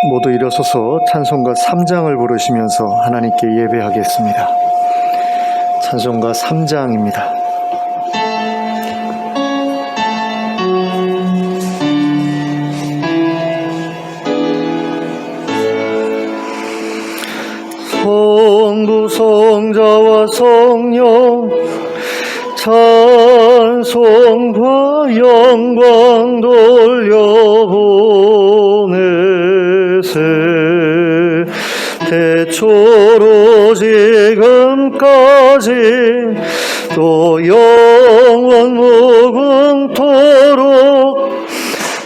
모두 일어서서 찬송가 3장을 부르시면서 하나님께 예배하겠습니다. 찬송가 3장입니다. 성부 성자와 성령 찬송과 영광 돌려보내세. 태초로 지금까지 또 영원 무궁토록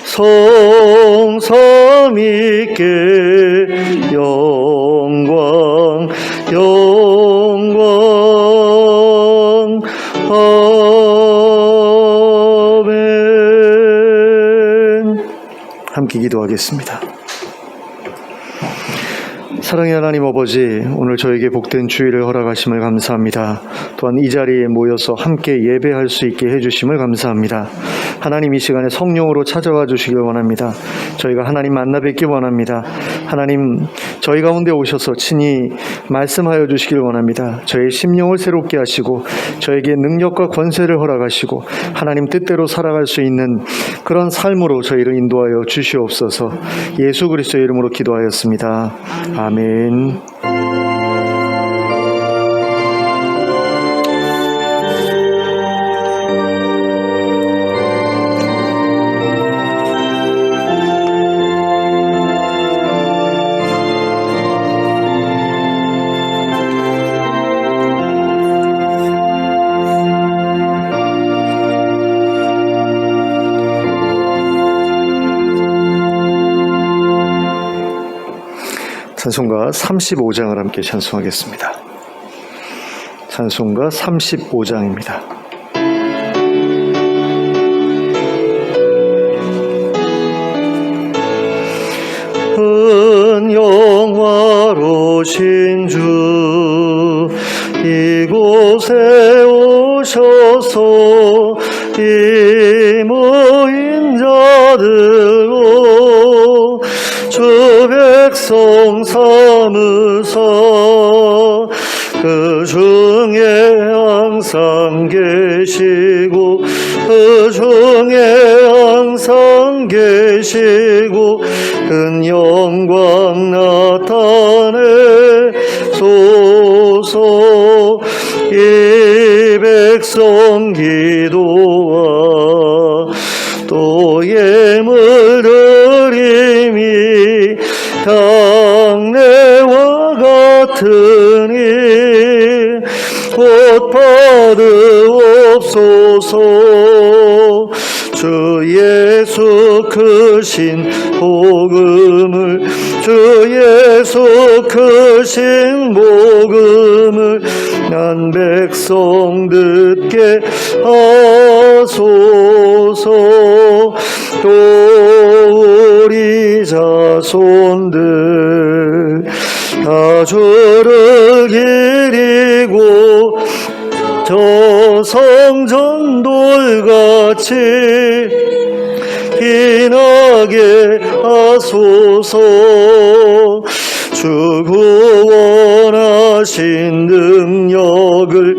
성삼위께 영광 아멘. 함께 기도하겠습니다. 사랑의 하나님 아버지, 오늘 저에게 복된 주일을 허락하심을 감사합니다. 또한 이 자리에 모여서 함께 예배할 수 있게 해주심을 감사합니다. 하나님, 이 시간에 성령으로 찾아와 주시길 원합니다. 저희가 하나님 만나 뵙기 원합니다. 하나님, 저희 가운데 오셔서 친히 말씀하여 주시길 원합니다. 저의 심령을 새롭게 하시고 저에게 능력과 권세를 허락하시고 하나님 뜻대로 살아갈 수 있는 그런 삶으로 저희를 인도하여 주시옵소서. 예수 그리스도의 이름으로 기도하였습니다. 아멘. 찬송가 35장을 함께 찬송하겠습니다. 찬송가 35장입니다. 은영화로신 주 이곳에 오셔서 이 모인 자들로 주 백성 삼으사 그 중에 항상 계시고 그 중에 항상 계시고 큰 영광 나타내소서. 이 백성 기도와 또 예물 드림이 당례와 같으니 곧 받으옵소서. 주 예수 크신 복음을 주 예수 크신 복음을 난 백성 듣게 하소서. 또 우리 자손들 다 주를 기리고 저 성전돌같이 빛나게 하소서. 주 구원하신 능력을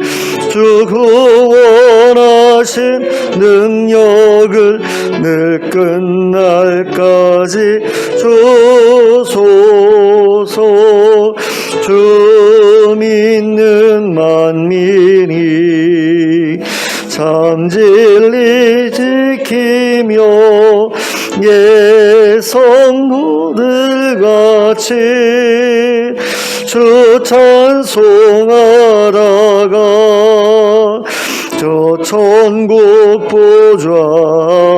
주 구원하신 능력을 늘 끝날까지 주소서. 주 믿는 만민이 참 진리 지키며 예성부들같이 주 찬송하다가 저 천국 보좌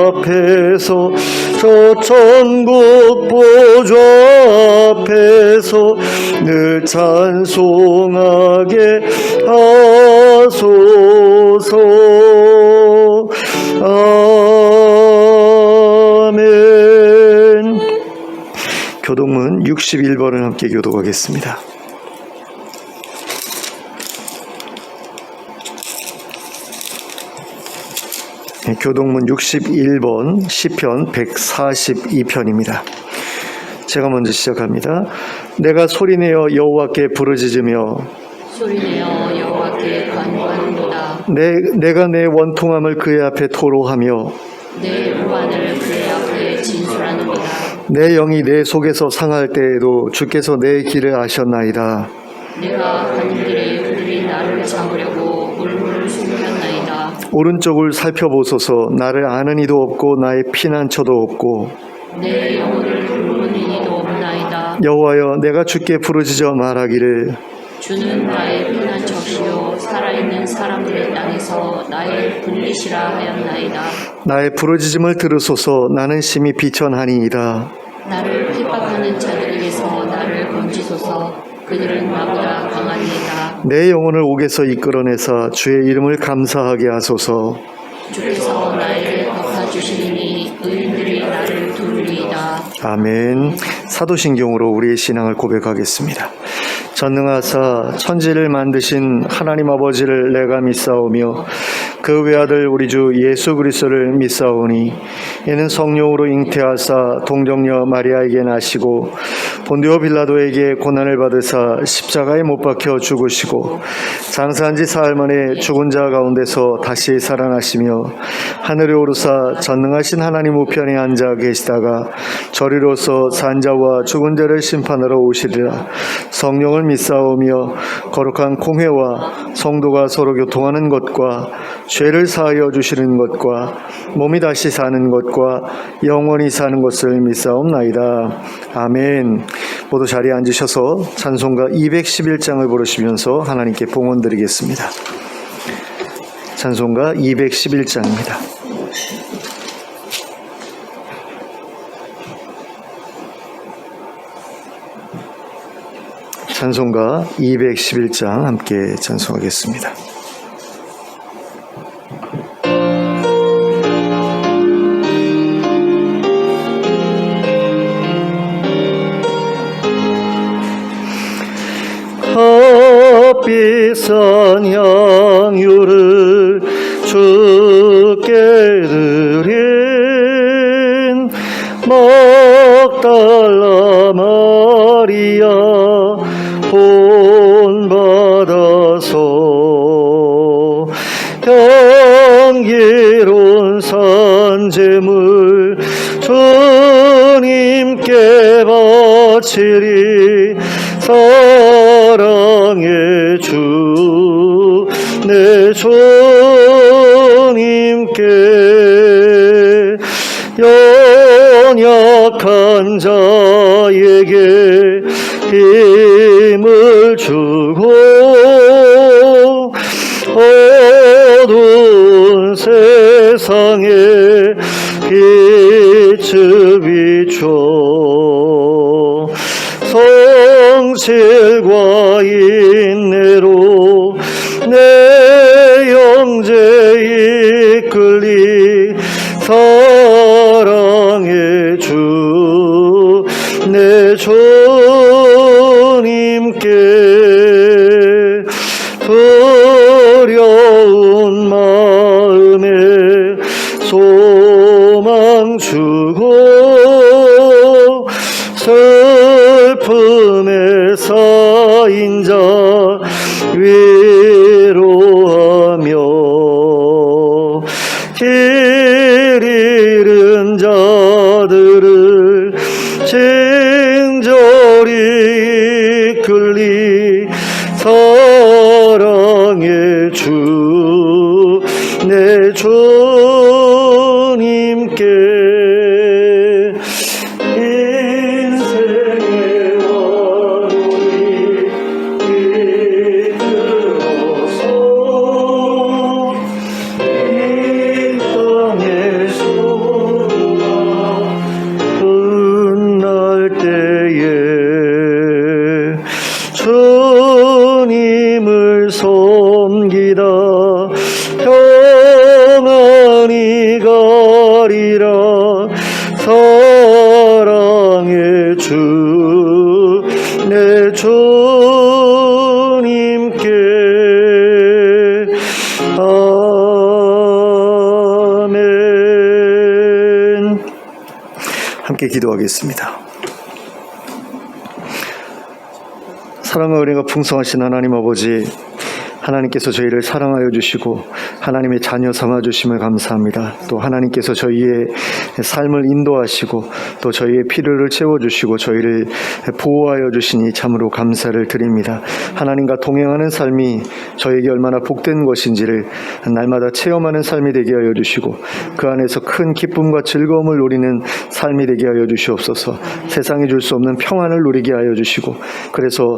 앞에서 저 천국 보좌 앞에서 늘 찬송하게 하소서. 아멘. 교동문 61번을 함께 교독하겠습니다. 교동문 61번 시편 142편입니다. 제가 먼저 시작합니다. 내가 소리내어 여호와께 부르짖으며 소리내어 여호와께 간구하노라. 내가 내 원통함을 그의 앞에 토로하며 내 불만을 그의 앞에 진술하노라. 내 영이 내 속에서 상할 때에도 주께서 내 길을 아셨나이다. 내가 가는 길에 그들이 나를 잡으려고 물물을 숨겼나이다. 오른쪽을 살펴보소서. 나를 아는 이도 없고 나의 피난처도 없고 내 영혼을 부르는 이도 없나이다. 여호와여, 내가 주께 부르짖어 말하기를 주는 나의 피난처시요 살아있는 사람들의 땅에서 나의 분리시라 하였나이다. 나의 부르짖음을 들으소서. 나는 심히 비천하니이다. 나를 핍박하는 자들에게서 나를 건지소서. 그들은 나보다 강하니이다. 내 영혼을 옥에서 이끌어내사 주의 이름을 감사하게 하소서. 주께서 나에게 갚아주시니 의인들이 나를 두르리이다. 아멘. 사도신경으로 우리의 신앙을 고백하겠습니다. 전능하사 천지를 만드신 하나님 아버지를 내가 믿사오며 그 외아들 우리 주 예수 그리스도를 믿사오니 이는 성령으로 잉태하사 동정녀 마리아에게 나시고 본디오 빌라도에게 고난을 받으사 십자가에 못 박혀 죽으시고 장사한 지 사흘 만에 죽은 자 가운데서 다시 살아나시며 하늘에 오르사 전능하신 하나님 우편에 앉아 계시다가 저리로서 산자와 죽은 자를 심판하러 오시리라. 성령을 믿사오며 거룩한 공회와 성도가 서로 교통하는 것과 죄를 사하여 주시는 것과 몸이 다시 사는 것과 영원히 사는 것을 믿사옵나이다. 아멘. 모두 자리에 앉으셔서 찬송가 211장을 부르시면서 하나님께 봉헌 드리겠습니다. 찬송가 211장입니다. 찬송가 211장 함께 찬송하겠습니다. 값비싼 향유를 주께 드린 막달라 마리아 본받아서 향기로운 산제물 주님께 바치리. 사랑의 주 내 주님께 연약한 자에게 힘을 주고 어두운 세상에 빛을 비춰 성실과 인내로 내 영제 이끌리. 사랑의 주 내 주님께 두려운 마음에 소망 주고 슬픔에 쌓인 자 위로하며 길 잃은 자들을 친절히 이끌리. 사랑의 주 내 주님께 인생의 와로이 이끌어서 이 땅의 수고가 끝날 때에 주님을 섬기다 평안히 가리라. 사랑의 주 내 주님께 아멘. 함께 기도하겠습니다. 사랑과 은혜가 풍성하신 하나님 아버지, 하나님께서 저희를 사랑하여 주시고 하나님의 자녀 삼아 주심을 감사합니다. 또 하나님께서 저희의 삶을 인도하시고 또 저희의 필요를 채워주시고 저희를 보호하여 주시니 참으로 감사를 드립니다. 하나님과 동행하는 삶이 저에게 얼마나 복된 것인지를 날마다 체험하는 삶이 되게 하여 주시고 그 안에서 큰 기쁨과 즐거움을 누리는 삶이 되게 하여 주시옵소서. 세상이 줄 수 없는 평안을 누리게 하여 주시고 그래서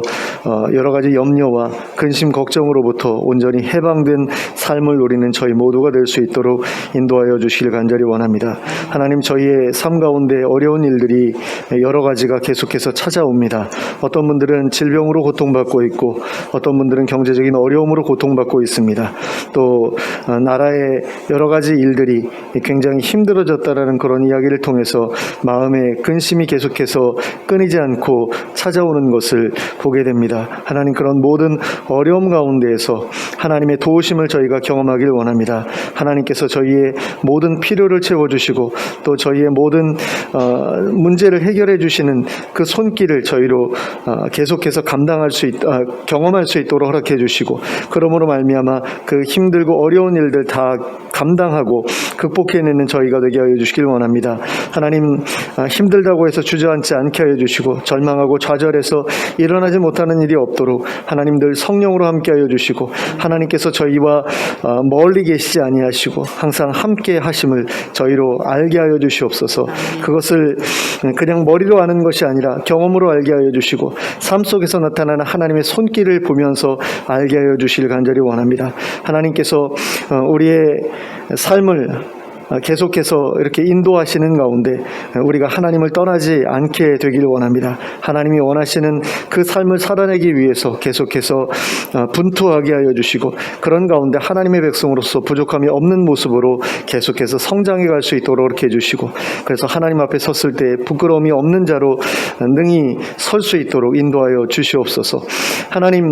여러 가지 염려와 근심 걱정으로부터 온전히 해방된 삶을 누리는 저희 모두가 될 수 있도록 인도하여 주시길 간절히 원합니다. 하나님, 저희의 삶 가운데 어려운 일들이 여러 가지가 계속해서 찾아옵니다. 어떤 분들은 질병으로 고통받고 있고 어떤 분들은 경제적인 어려움으로 고통받고 있습니다. 또 나라의 여러 가지 일들이 굉장히 힘들어졌다라는 그런 이야기를 통해서 마음에 근심이 계속해서 끊이지 않고 찾아오는 것을 보게 됩니다. 하나님, 그런 모든 어려움 가운데에서 하나님의 도우심을 저희가 경험하길 원합니다. 하나님께서 저희의 모든 필요를 채워주시고 또 저희의 모든 문제를 해결해 주시는 그 손길을 저희로 계속해서 경험할 수 있도록 허락해 주시고 그러므로 말미암아 그 힘들고 어려운 일들 다 감당하고 극복해내는 저희가 되게 하여 주시길 원합니다. 하나님, 힘들다고 해서 주저앉지 않게 하여 주시고 절망하고 좌절해서 일어나지 못하는 일이 없도록 하나님 늘 성령으로 함께 하여 주시고 하나님께서 저희와 멀리 계시지 아니하시고 항상 함께 하심을 저희로 알게 하여 주시옵소서. 그것을 그냥 머리로 아는 것이 아니라 경험으로 알게 하여 주시고 삶 속에서 나타나는 하나님의 손길을 보면서 알게 하여 주시길 간절히 원합니다. 하나님께서 우리의 삶을 계속해서 이렇게 인도하시는 가운데 우리가 하나님을 떠나지 않게 되길 원합니다. 하나님이 원하시는 그 삶을 살아내기 위해서 계속해서 분투하게 하여 주시고 그런 가운데 하나님의 백성으로서 부족함이 없는 모습으로 계속해서 성장해 갈 수 있도록 그렇게 해주시고 그래서 하나님 앞에 섰을 때 부끄러움이 없는 자로 능히 설 수 있도록 인도하여 주시옵소서. 하나님,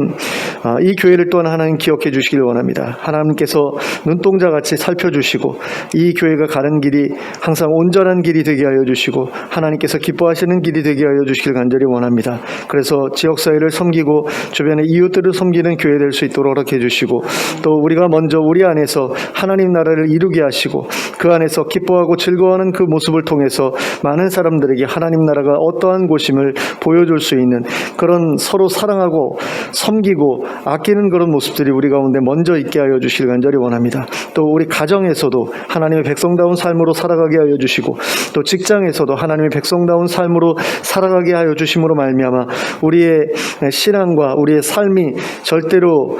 이 교회를 또한 하나님 기억해 주시길 원합니다. 하나님께서 눈동자같이 살펴주시고 이 교회가 가는 길이 항상 온전한 길이 되게 하여 주시고 하나님께서 기뻐하시는 길이 되게 하여 주시길 간절히 원합니다. 그래서 지역사회를 섬기고 주변의 이웃들을 섬기는 교회 될 수 있도록 허락해 주시고 또 우리가 먼저 우리 안에서 하나님 나라를 이루게 하시고 그 안에서 기뻐하고 즐거워하는 그 모습을 통해서 많은 사람들에게 하나님 나라가 어떠한 곳임을 보여줄 수 있는 그런 서로 사랑하고 섬기고 아끼는 그런 모습들이 우리 가운데 먼저 있게 하여 주시길 간절히 원합니다. 또 우리 가정에서도 하나님의 백성다운 삶으로 살아가게 하여 주시고 또 직장에서도 하나님의 백성다운 삶으로 살아가게 하여 주심으로 말미암아 우리의 신앙과 우리의 삶이 절대로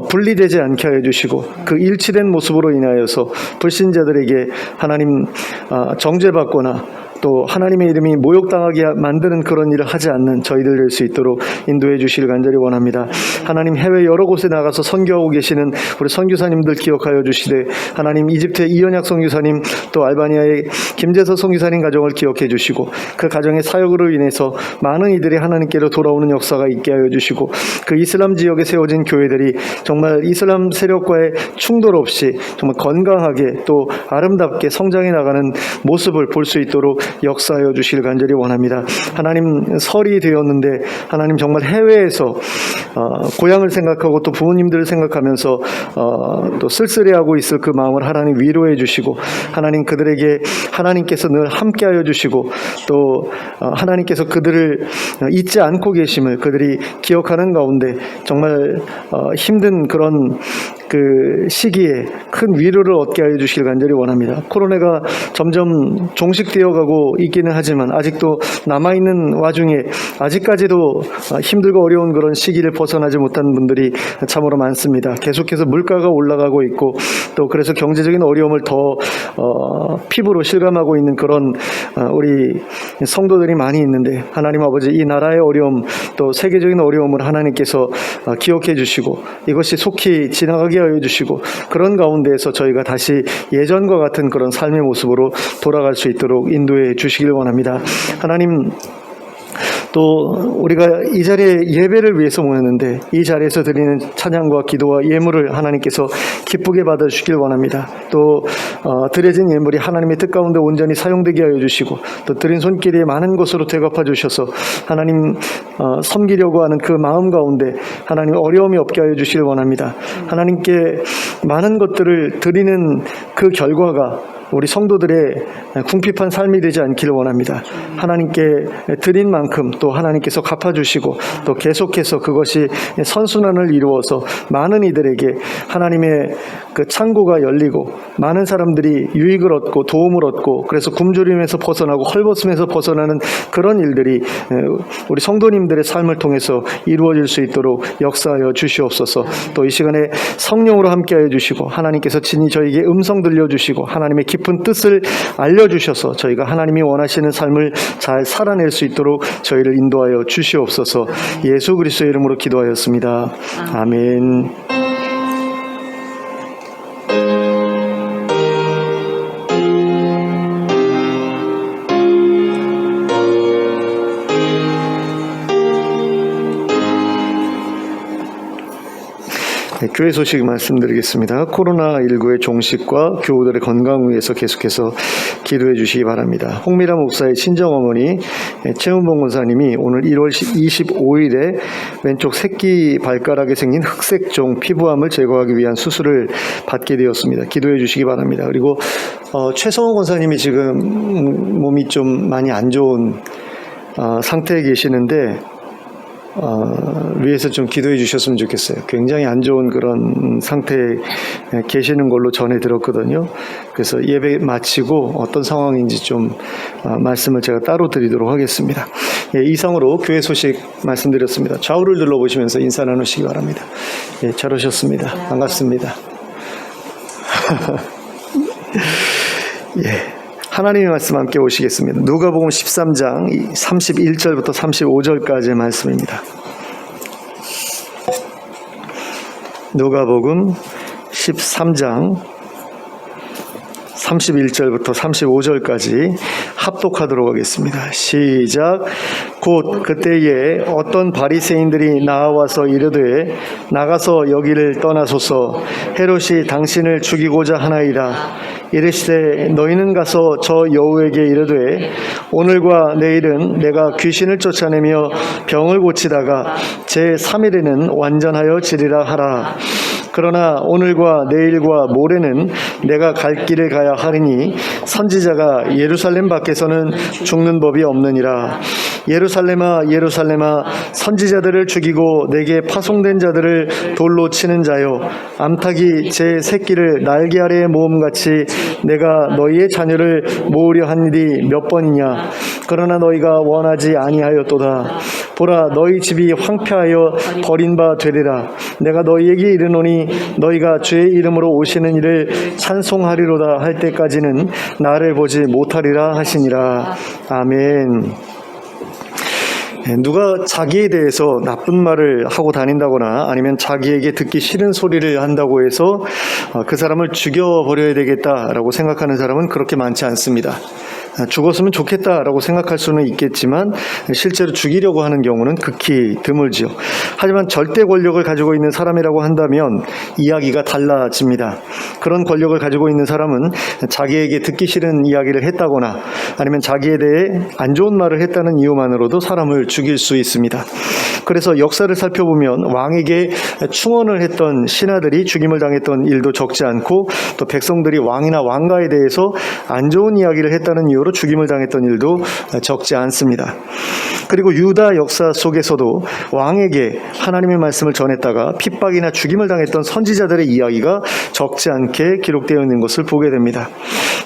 분리되지 않게 하여 주시고 그 일치된 모습으로 인하여서 불신자들에게 하나님 정죄받거나 또 하나님의 이름이 모욕당하게 만드는 그런 일을 하지 않는 저희들 될 수 있도록 인도해 주시길 간절히 원합니다. 하나님, 해외 여러 곳에 나가서 선교하고 계시는 우리 선교사님들 기억하여 주시되 하나님, 이집트의 이현약 선교사님 또 알바니아의 김재서 선교사님 가정을 기억해 주시고 그 가정의 사역으로 인해서 많은 이들이 하나님께로 돌아오는 역사가 있게 하여 주시고 그 이슬람 지역에 세워진 교회들이 정말 이슬람 세력과의 충돌 없이 정말 건강하게 또 아름답게 성장해 나가는 모습을 볼 수 있도록 역사하여 주시길 간절히 원합니다. 하나님, 설이 되었는데 하나님 정말 해외에서 고향을 생각하고 또 부모님들을 생각하면서 또 쓸쓸해하고 있을 그 마음을 하나님 위로해 주시고 하나님 그들에게 하나님께서 늘 함께하여 주시고 또 하나님께서 그들을 잊지 않고 계심을 그들이 기억하는 가운데 정말 힘든 그런 그 시기에 큰 위로를 얻게 하여 주시길 간절히 원합니다. 코로나가 점점 종식되어 가고 있기는 하지만 아직도 남아있는 와중에 아직까지도 힘들고 어려운 그런 시기를 벗어나지 못한 분들이 참으로 많습니다. 계속해서 물가가 올라가고 있고 또 그래서 경제적인 어려움을 더 피부로 실감하고 있는 그런 우리 성도들이 많이 있는데 하나님 아버지, 이 나라의 어려움 또 세계적인 어려움을 하나님께서 기억해 주시고 이것이 속히 지나가게 하여 주시고 그런 가운데에서 저희가 다시 예전과 같은 그런 삶의 모습으로 돌아갈 수 있도록 인도해 주시길 원합니다. 하나님, 또 우리가 이 자리에 예배를 위해서 모였는데 이 자리에서 드리는 찬양과 기도와 예물을 하나님께서 기쁘게 받아주시길 원합니다. 또 드려진 예물이 하나님의 뜻 가운데 온전히 사용되게 하여 주시고 또 드린 손길이 많은 것으로 되갚아 주셔서 하나님 섬기려고 하는 그 마음 가운데 하나님 어려움이 없게 하여 주시길 원합니다. 하나님께 많은 것들을 드리는 그 결과가 우리 성도들의 궁핍한 삶이 되지 않기를 원합니다. 하나님께 드린 만큼 또 하나님께서 갚아주시고 또 계속해서 그것이 선순환을 이루어서 많은 이들에게 하나님의 그 창고가 열리고 많은 사람들이 유익을 얻고 도움을 얻고 그래서 굶주림에서 벗어나고 헐벗음에서 벗어나는 그런 일들이 우리 성도님들의 삶을 통해서 이루어질 수 있도록 역사하여 주시옵소서. 또 이 시간에 성령으로 함께하여 주시고 하나님께서 친히 저에게 음성 들려주시고 하나님의 깊은 뜻을 알려주셔서 저희가 하나님이 원하시는 삶을 잘 살아낼 수 있도록 저희를 인도하여 주시옵소서. 예수 그리스도의 이름으로 기도하였습니다. 아멘. 네, 교회 소식 말씀드리겠습니다. 코로나19의 종식과 교우들의 건강 위해서 계속해서 기도해 주시기 바랍니다. 홍미라 목사의 친정어머니 최은봉 권사님이 오늘 1월 25일에 왼쪽 새끼 발가락에 생긴 흑색종 피부암을 제거하기 위한 수술을 받게 되었습니다. 기도해 주시기 바랍니다. 그리고 최성원 권사님이 지금 몸이 좀 많이 안 좋은 상태에 계시는데 위에서 좀 기도해 주셨으면 좋겠어요. 굉장히 안 좋은 그런 상태에 계시는 걸로 전해 들었거든요. 그래서 예배 마치고 어떤 상황인지 좀 말씀을 제가 따로 드리도록 하겠습니다. 예, 이상으로 교회 소식 말씀드렸습니다. 좌우를 둘러보시면서 인사 나누시기 바랍니다. 예, 잘 오셨습니다. 반갑습니다. 예. 하나님의 말씀 함께 보시겠습니다. 누가복음 13장 31절부터 35절까지의 말씀입니다. 누가복음 13장 31절부터 35절까지 합독하도록 하겠습니다. 시작. 곧 그때에 어떤 바리새인들이 나와서 이르되 나가서 여기를 떠나소서. 헤롯이 당신을 죽이고자 하나이다. 이르시되 너희는 가서 저 여우에게 이르되 오늘과 내일은 내가 귀신을 쫓아내며 병을 고치다가 제3일에는 완전하여 지리라 하라. 그러나 오늘과 내일과 모레는 내가 갈 길을 가야 하리니 선지자가 예루살렘 밖에서는 죽는 법이 없느니라. 예루살렘아 예루살렘아 선지자들을 죽이고 내게 파송된 자들을 돌로 치는 자여 암탉이 제 새끼를 날개 아래에 모음같이 내가 너희의 자녀를 모으려 한 일이 몇 번이냐. 그러나 너희가 원하지 아니하였도다. 보라 너희 집이 황폐하여 버린 바 되리라. 내가 너희에게 이르노니 너희가 주의 이름으로 오시는 이를 찬송하리로다 할 때까지는 나를 보지 못하리라 하시니라. 아멘. 누가 자기에 대해서 나쁜 말을 하고 다닌다거나 아니면 자기에게 듣기 싫은 소리를 한다고 해서 그 사람을 죽여버려야 되겠다라고 생각하는 사람은 그렇게 많지 않습니다. 죽었으면 좋겠다라고 생각할 수는 있겠지만 실제로 죽이려고 하는 경우는 극히 드물지요. 하지만 절대 권력을 가지고 있는 사람이라고 한다면 이야기가 달라집니다. 그런 권력을 가지고 있는 사람은 자기에게 듣기 싫은 이야기를 했다거나 아니면 자기에 대해 안 좋은 말을 했다는 이유만으로도 사람을 죽일 수 있습니다. 그래서 역사를 살펴보면 왕에게 충언을 했던 신하들이 죽임을 당했던 일도 적지 않고 또 백성들이 왕이나 왕가에 대해서 안 좋은 이야기를 했다는 이유로 죽임을 당했던 일도 적지 않습니다. 그리고 유다 역사 속에서도 왕에게 하나님의 말씀을 전했다가 핍박이나 죽임을 당했던 선지자들의 이야기가 적지 않게 기록되어 있는 것을 보게 됩니다.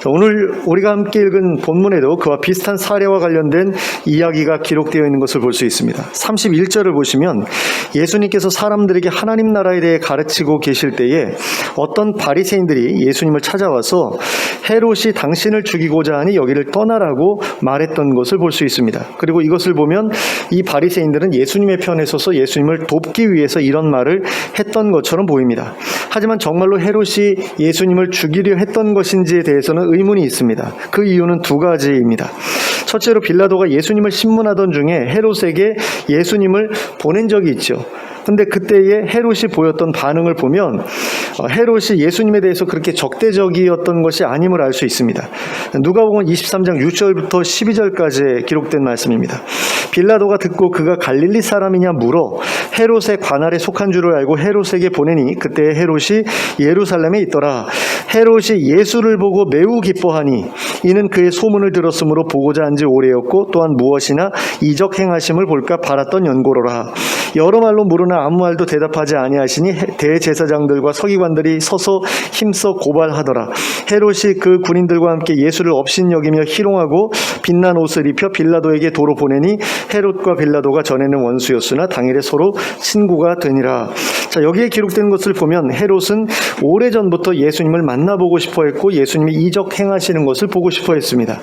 오늘 우리가 함께 읽은 본문에도 그와 비슷한 사례와 관련된 이야기가 기록되어 있는 것을 볼 수 있습니다. 31절을 보시면 예수님께서 사람들에게 하나님 나라에 대해 가르치고 계실 때에 어떤 바리새인들이 예수님을 찾아와서 헤롯이 당신을 죽이고자 하니 여기를 떠나라고 말했던 것을 볼 수 있습니다. 그리고 이것을 보면 보면 이 바리새인들은 예수님의 편에 서서 예수님을 돕기 위해서 이런 말을 했던 것처럼 보입니다. 하지만 정말로 헤롯이 예수님을 죽이려 했던 것인지에 대해서는 의문이 있습니다. 그 이유는 두 가지입니다. 첫째로 빌라도가 예수님을 신문하던 중에 헤롯에게 예수님을 보낸 적이 있죠. 근데 그때의 헤롯이 보였던 반응을 보면 헤롯이 예수님에 대해서 그렇게 적대적이었던 것이 아님을 알 수 있습니다. 누가복음 23장 6절부터 12절까지 기록된 말씀입니다. 빌라도가 듣고 그가 갈릴리 사람이냐 물어 헤롯의 관할에 속한 줄을 알고 헤롯에게 보내니 그때 헤롯이 예루살렘에 있더라. 헤롯이 예수를 보고 매우 기뻐하니 이는 그의 소문을 들었으므로 보고자 한 지 오래였고 또한 무엇이나 이적 행하심을 볼까 바랐던 연고로라. 여러 말로 물으나 아무 말도 대답하지 아니하시니 대제사장들과 서기관들이 서서 힘써 고발하더라. 헤롯이 그 군인들과 함께 예수를 업신여기며 희롱하고 빛난 옷을 입혀 빌라도에게 도로 보내니 헤롯과 빌라도가 전에는 원수였으나 당일에 서로 친구가 되니라. 자, 여기에 기록된 것을 보면 헤롯은 오래전부터 예수님을 만나보고 싶어 했고 예수님이 이적 행하시는 것을 보고 싶어 했습니다.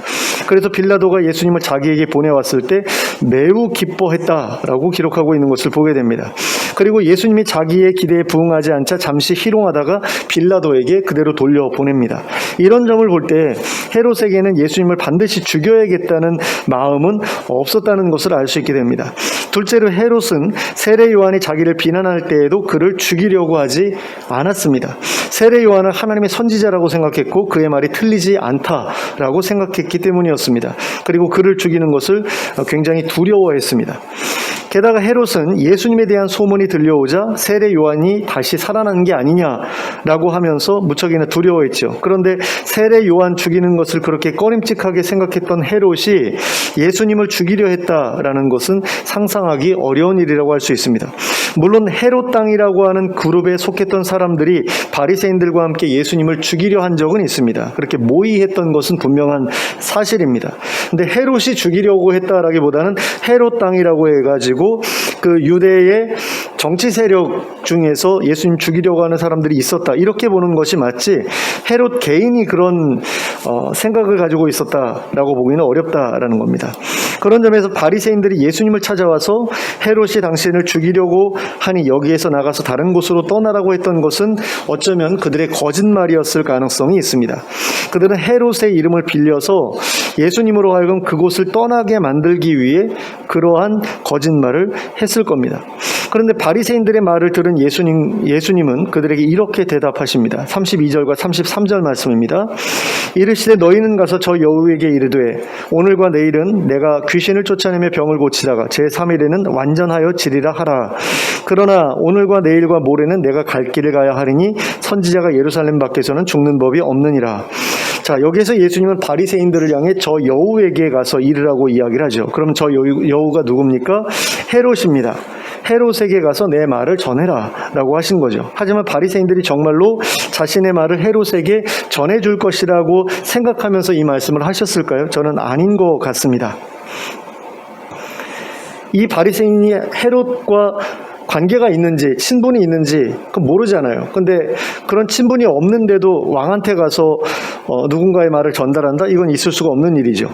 그래서 빌라도가 예수님을 자기에게 보내왔을 때 매우 기뻐했다라고 기록하고 있는 것을 보게 됩니다. 그리고 예수님이 자기의 기대에 부응하지 않자 잠시 희롱하다가 빌라도에게 그대로 돌려보냅니다. 이런 점을 볼 때 헤롯에게는 예수님을 반드시 죽여야겠다는 마음은 없었다는 것을 알 수 있게 됩니다. 둘째로 헤롯은 세례 요한이 자기를 비난할 때에도 그를 죽이려고 하지 않았습니다. 세례 요한을 하나님의 선지자라고 생각했고 그의 말이 틀리지 않다라고 생각했기 때문이었습니다. 그리고 그를 죽이는 것을 굉장히 두려워했습니다. 게다가 헤롯은 예수님에 대한 소문이 들려오자 세례 요한이 다시 살아난 게 아니냐라고 하면서 무척이나 두려워했죠. 그런데 세례 요한 죽이는 것을 그렇게 꺼림칙하게 생각했던 헤롯이 예수님을 죽이려 했다라는 것은 상상하기 어려운 일이라고 할 수 있습니다. 물론 헤롯 당이라고 하는 그룹에 속했던 사람들이 바리새인들과 함께 예수님을 죽이려 한 적은 있습니다. 그렇게 모의했던 것은 분명한 사실입니다. 근데 헤롯이 죽이려고 했다라기보다는 헤롯 당이라고 해가지고 그 유대의 정치 세력 중에서 예수님 죽이려고 하는 사람들이 있었다, 이렇게 보는 것이 맞지 헤롯 개인이 그런 생각을 가지고 있었다라고 보기는 어렵다라는 겁니다. 그런 점에서 바리새인들이 예수님을 찾아와서 헤롯이 당신을 죽이려고 하니 여기에서 나가서 다른 곳으로 떠나라고 했던 것은 어쩌면 그들의 거짓말이었을 가능성이 있습니다. 그들은 헤롯의 이름을 빌려서 예수님으로 하여금 그곳을 떠나게 만들기 위해 그러한 거짓말을 했을 겁니다. 그런데 바리새인들의 말을 들은 예수님은 그들에게 이렇게 대답하십니다. 32절과 33절 말씀입니다. 이르시되 너희는 가서 저 여우에게 이르되 오늘과 내일은 내가 귀신을 쫓아내며 병을 고치다가 제3일에는 완전하여 지리라 하라. 그러나 오늘과 내일과 모레는 내가 갈 길을 가야 하리니 선지자가 예루살렘 밖에서는 죽는 법이 없느니라. 자, 여기에서 예수님은 바리새인들을 향해 저 여우에게 가서 이르라고 이야기를 하죠. 그럼 저 여우가 누굽니까? 헤롯입니다. 헤롯에게 가서 내 말을 전해라 라고 하신 거죠. 하지만 바리새인들이 정말로 자신의 말을 헤롯에게 전해줄 것이라고 생각하면서 이 말씀을 하셨을까요? 저는 아닌 것 같습니다. 이 바리새인이 헤롯과 관계가 있는지 친분이 있는지 그건 모르잖아요. 근데 그런 친분이 없는데도 왕한테 가서 누군가의 말을 전달한다? 이건 있을 수가 없는 일이죠.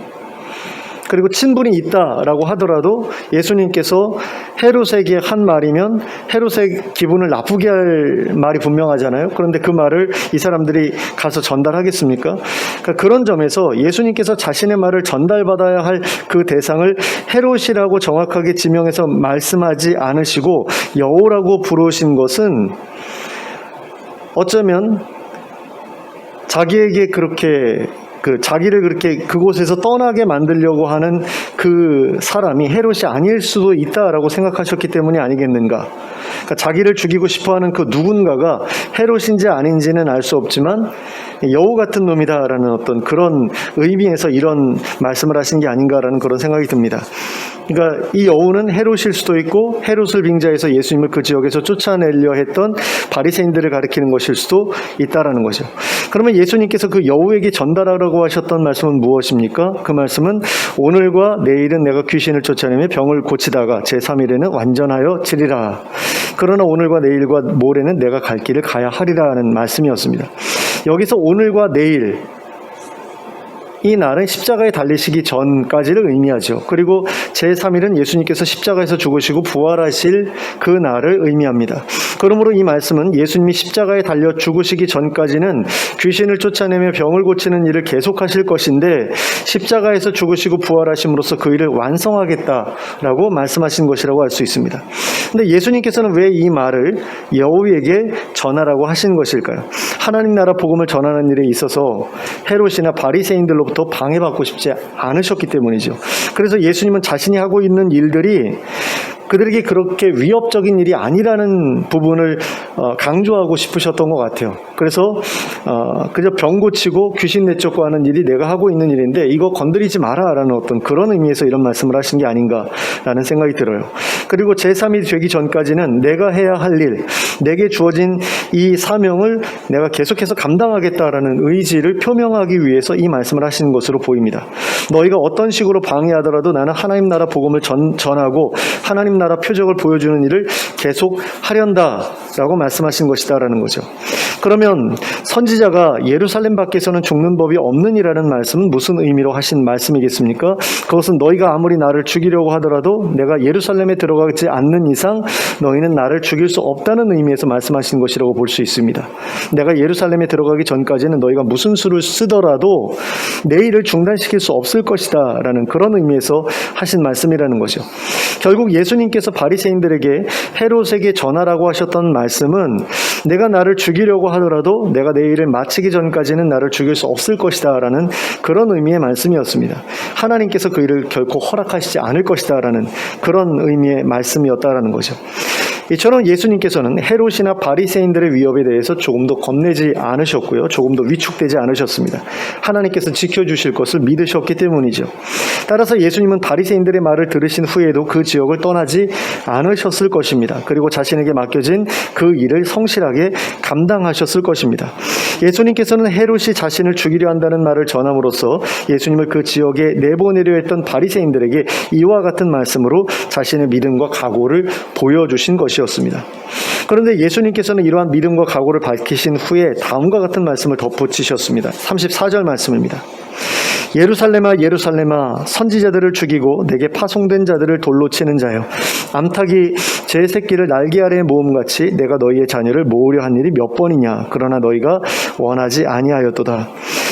그리고 친분이 있다라고 하더라도 예수님께서 헤롯에게 한 말이면 헤롯의 기분을 나쁘게 할 말이 분명하잖아요. 그런데 그 말을 이 사람들이 가서 전달하겠습니까? 그러니까 그런 점에서 예수님께서 자신의 말을 전달받아야 할 그 대상을 헤롯이라고 정확하게 지명해서 말씀하지 않으시고 여우라고 부르신 것은 어쩌면 자기에게 그렇게 자기를 그렇게 그곳에서 떠나게 만들려고 하는 그 사람이 헤롯이 아닐 수도 있다라고 생각하셨기 때문이 아니겠는가. 그러니까 자기를 죽이고 싶어하는 그 누군가가 헤롯인지 아닌지는 알 수 없지만 여우 같은 놈이다라는 어떤 그런 의미에서 이런 말씀을 하신 게 아닌가라는 그런 생각이 듭니다. 그러니까 이 여우는 헤롯일 수도 있고 헤롯을 빙자해서 예수님을 그 지역에서 쫓아내려 했던 바리새인들을 가리키는 것일 수도 있다라는 거죠. 그러면 예수님께서 그 여우에게 전달하라고 하셨던 말씀은 무엇입니까? 그 말씀은 오늘과 내일은 내가 귀신을 쫓아내며 병을 고치다가 제3일에는 완전하여 지리라. 그러나 오늘과 내일과 모레는 내가 갈 길을 가야 하리라는 말씀이었습니다. 여기서 오늘과 내일, 이 날은 십자가에 달리시기 전까지를 의미하죠. 그리고 제3일은 예수님께서 십자가에서 죽으시고 부활하실 그 날을 의미합니다. 그러므로 이 말씀은 예수님이 십자가에 달려 죽으시기 전까지는 귀신을 쫓아내며 병을 고치는 일을 계속하실 것인데 십자가에서 죽으시고 부활하심으로써 그 일을 완성하겠다라고 말씀하신 것이라고 할 수 있습니다. 근데 예수님께서는 왜 이 말을 여우에게 전하라고 하신 것일까요? 하나님 나라 복음을 전하는 일에 있어서 헤롯이나 바리새인들로부터 방해받고 싶지 않으셨기 때문이죠. 그래서 예수님은 자신이 하고 있는 일들이 그들에게 그렇게 위협적인 일이 아니라는 부분을 강조하고 싶으셨던 것 같아요. 그래서 그저 병 고치고 귀신 내쫓고 하는 일이 내가 하고 있는 일인데 이거 건드리지 마라라는 어떤 그런 의미에서 이런 말씀을 하신 게 아닌가라는 생각이 들어요. 그리고 제3이 되기 전까지는 내가 해야 할 일, 내게 주어진 이 사명을 내가 계속해서 감당하겠다라는 의지를 표명하기 위해서 이 말씀을 하시는 것으로 보입니다. 너희가 어떤 식으로 방해하더라도 나는 하나님 나라 복음을 전하고 하나님 나라 표적을 보여주는 일을 계속 하련다라고 말씀하신 것이다라는 거죠. 그러면 선지자가 예루살렘 밖에서는 죽는 법이 없느니라는 말씀은 무슨 의미로 하신 말씀이겠습니까? 그것은 너희가 아무리 나를 죽이려고 하더라도 내가 예루살렘에 들어가지 않는 이상 너희는 나를 죽일 수 없다는 의미에서 말씀하신 것이라고 볼 수 있습니다. 내가 예루살렘에 들어가기 전까지는 너희가 무슨 수를 쓰더라도 내 일을 중단시킬 수 없을 것이다 라는 그런 의미에서 하신 말씀이라는 거죠. 결국 예수님께서 바리새인들에게 헤롯에게 전하라고 하셨던 말씀은 내가 나를 죽이려고 하더라도 내가 내 일을 마치기 전까지는 나를 죽일 수 없을 것이다 라는 그런 의미의 말씀이었습니다. 하나님께서 그 일을 결코 허락하시지 않을 것이다 라는 그런 의미의 말씀이었다라는 거죠. 이처럼 예수님께서는 헤롯이나 바리새인들의 위협에 대해서 조금도 겁내지 않으셨고요. 조금도 위축되지 않으셨습니다. 하나님께서 지켜주실 것을 믿으셨기 때문이죠. 따라서 예수님은 바리새인들의 말을 들으신 후에도 그 지역을 떠나지 않으셨을 것입니다. 그리고 자신에게 맡겨진 그 일을 성실하게 감당하셨을 것입니다. 예수님께서는 헤롯이 자신을 죽이려 한다는 말을 전함으로써 예수님을 그 지역에 내보내려 했던 바리새인들에게 이와 같은 말씀으로 자신의 믿음과 각오를 보여주신 것이었습니다. 그런데 예수님께서는 이러한 믿음과 각오를 밝히신 후에 다음과 같은 말씀을 덧붙이셨습니다. 34절 말씀입니다. 예루살렘아 예루살렘아 선지자들을 죽이고 내게 파송된 자들을 돌로 치는 자여 암탉이 제 새끼를 날개 아래에 모음같이 내가 너희의 자녀를 모으려 한 일이 몇 번이냐 그러나 너희가 원하지 아니하였도다.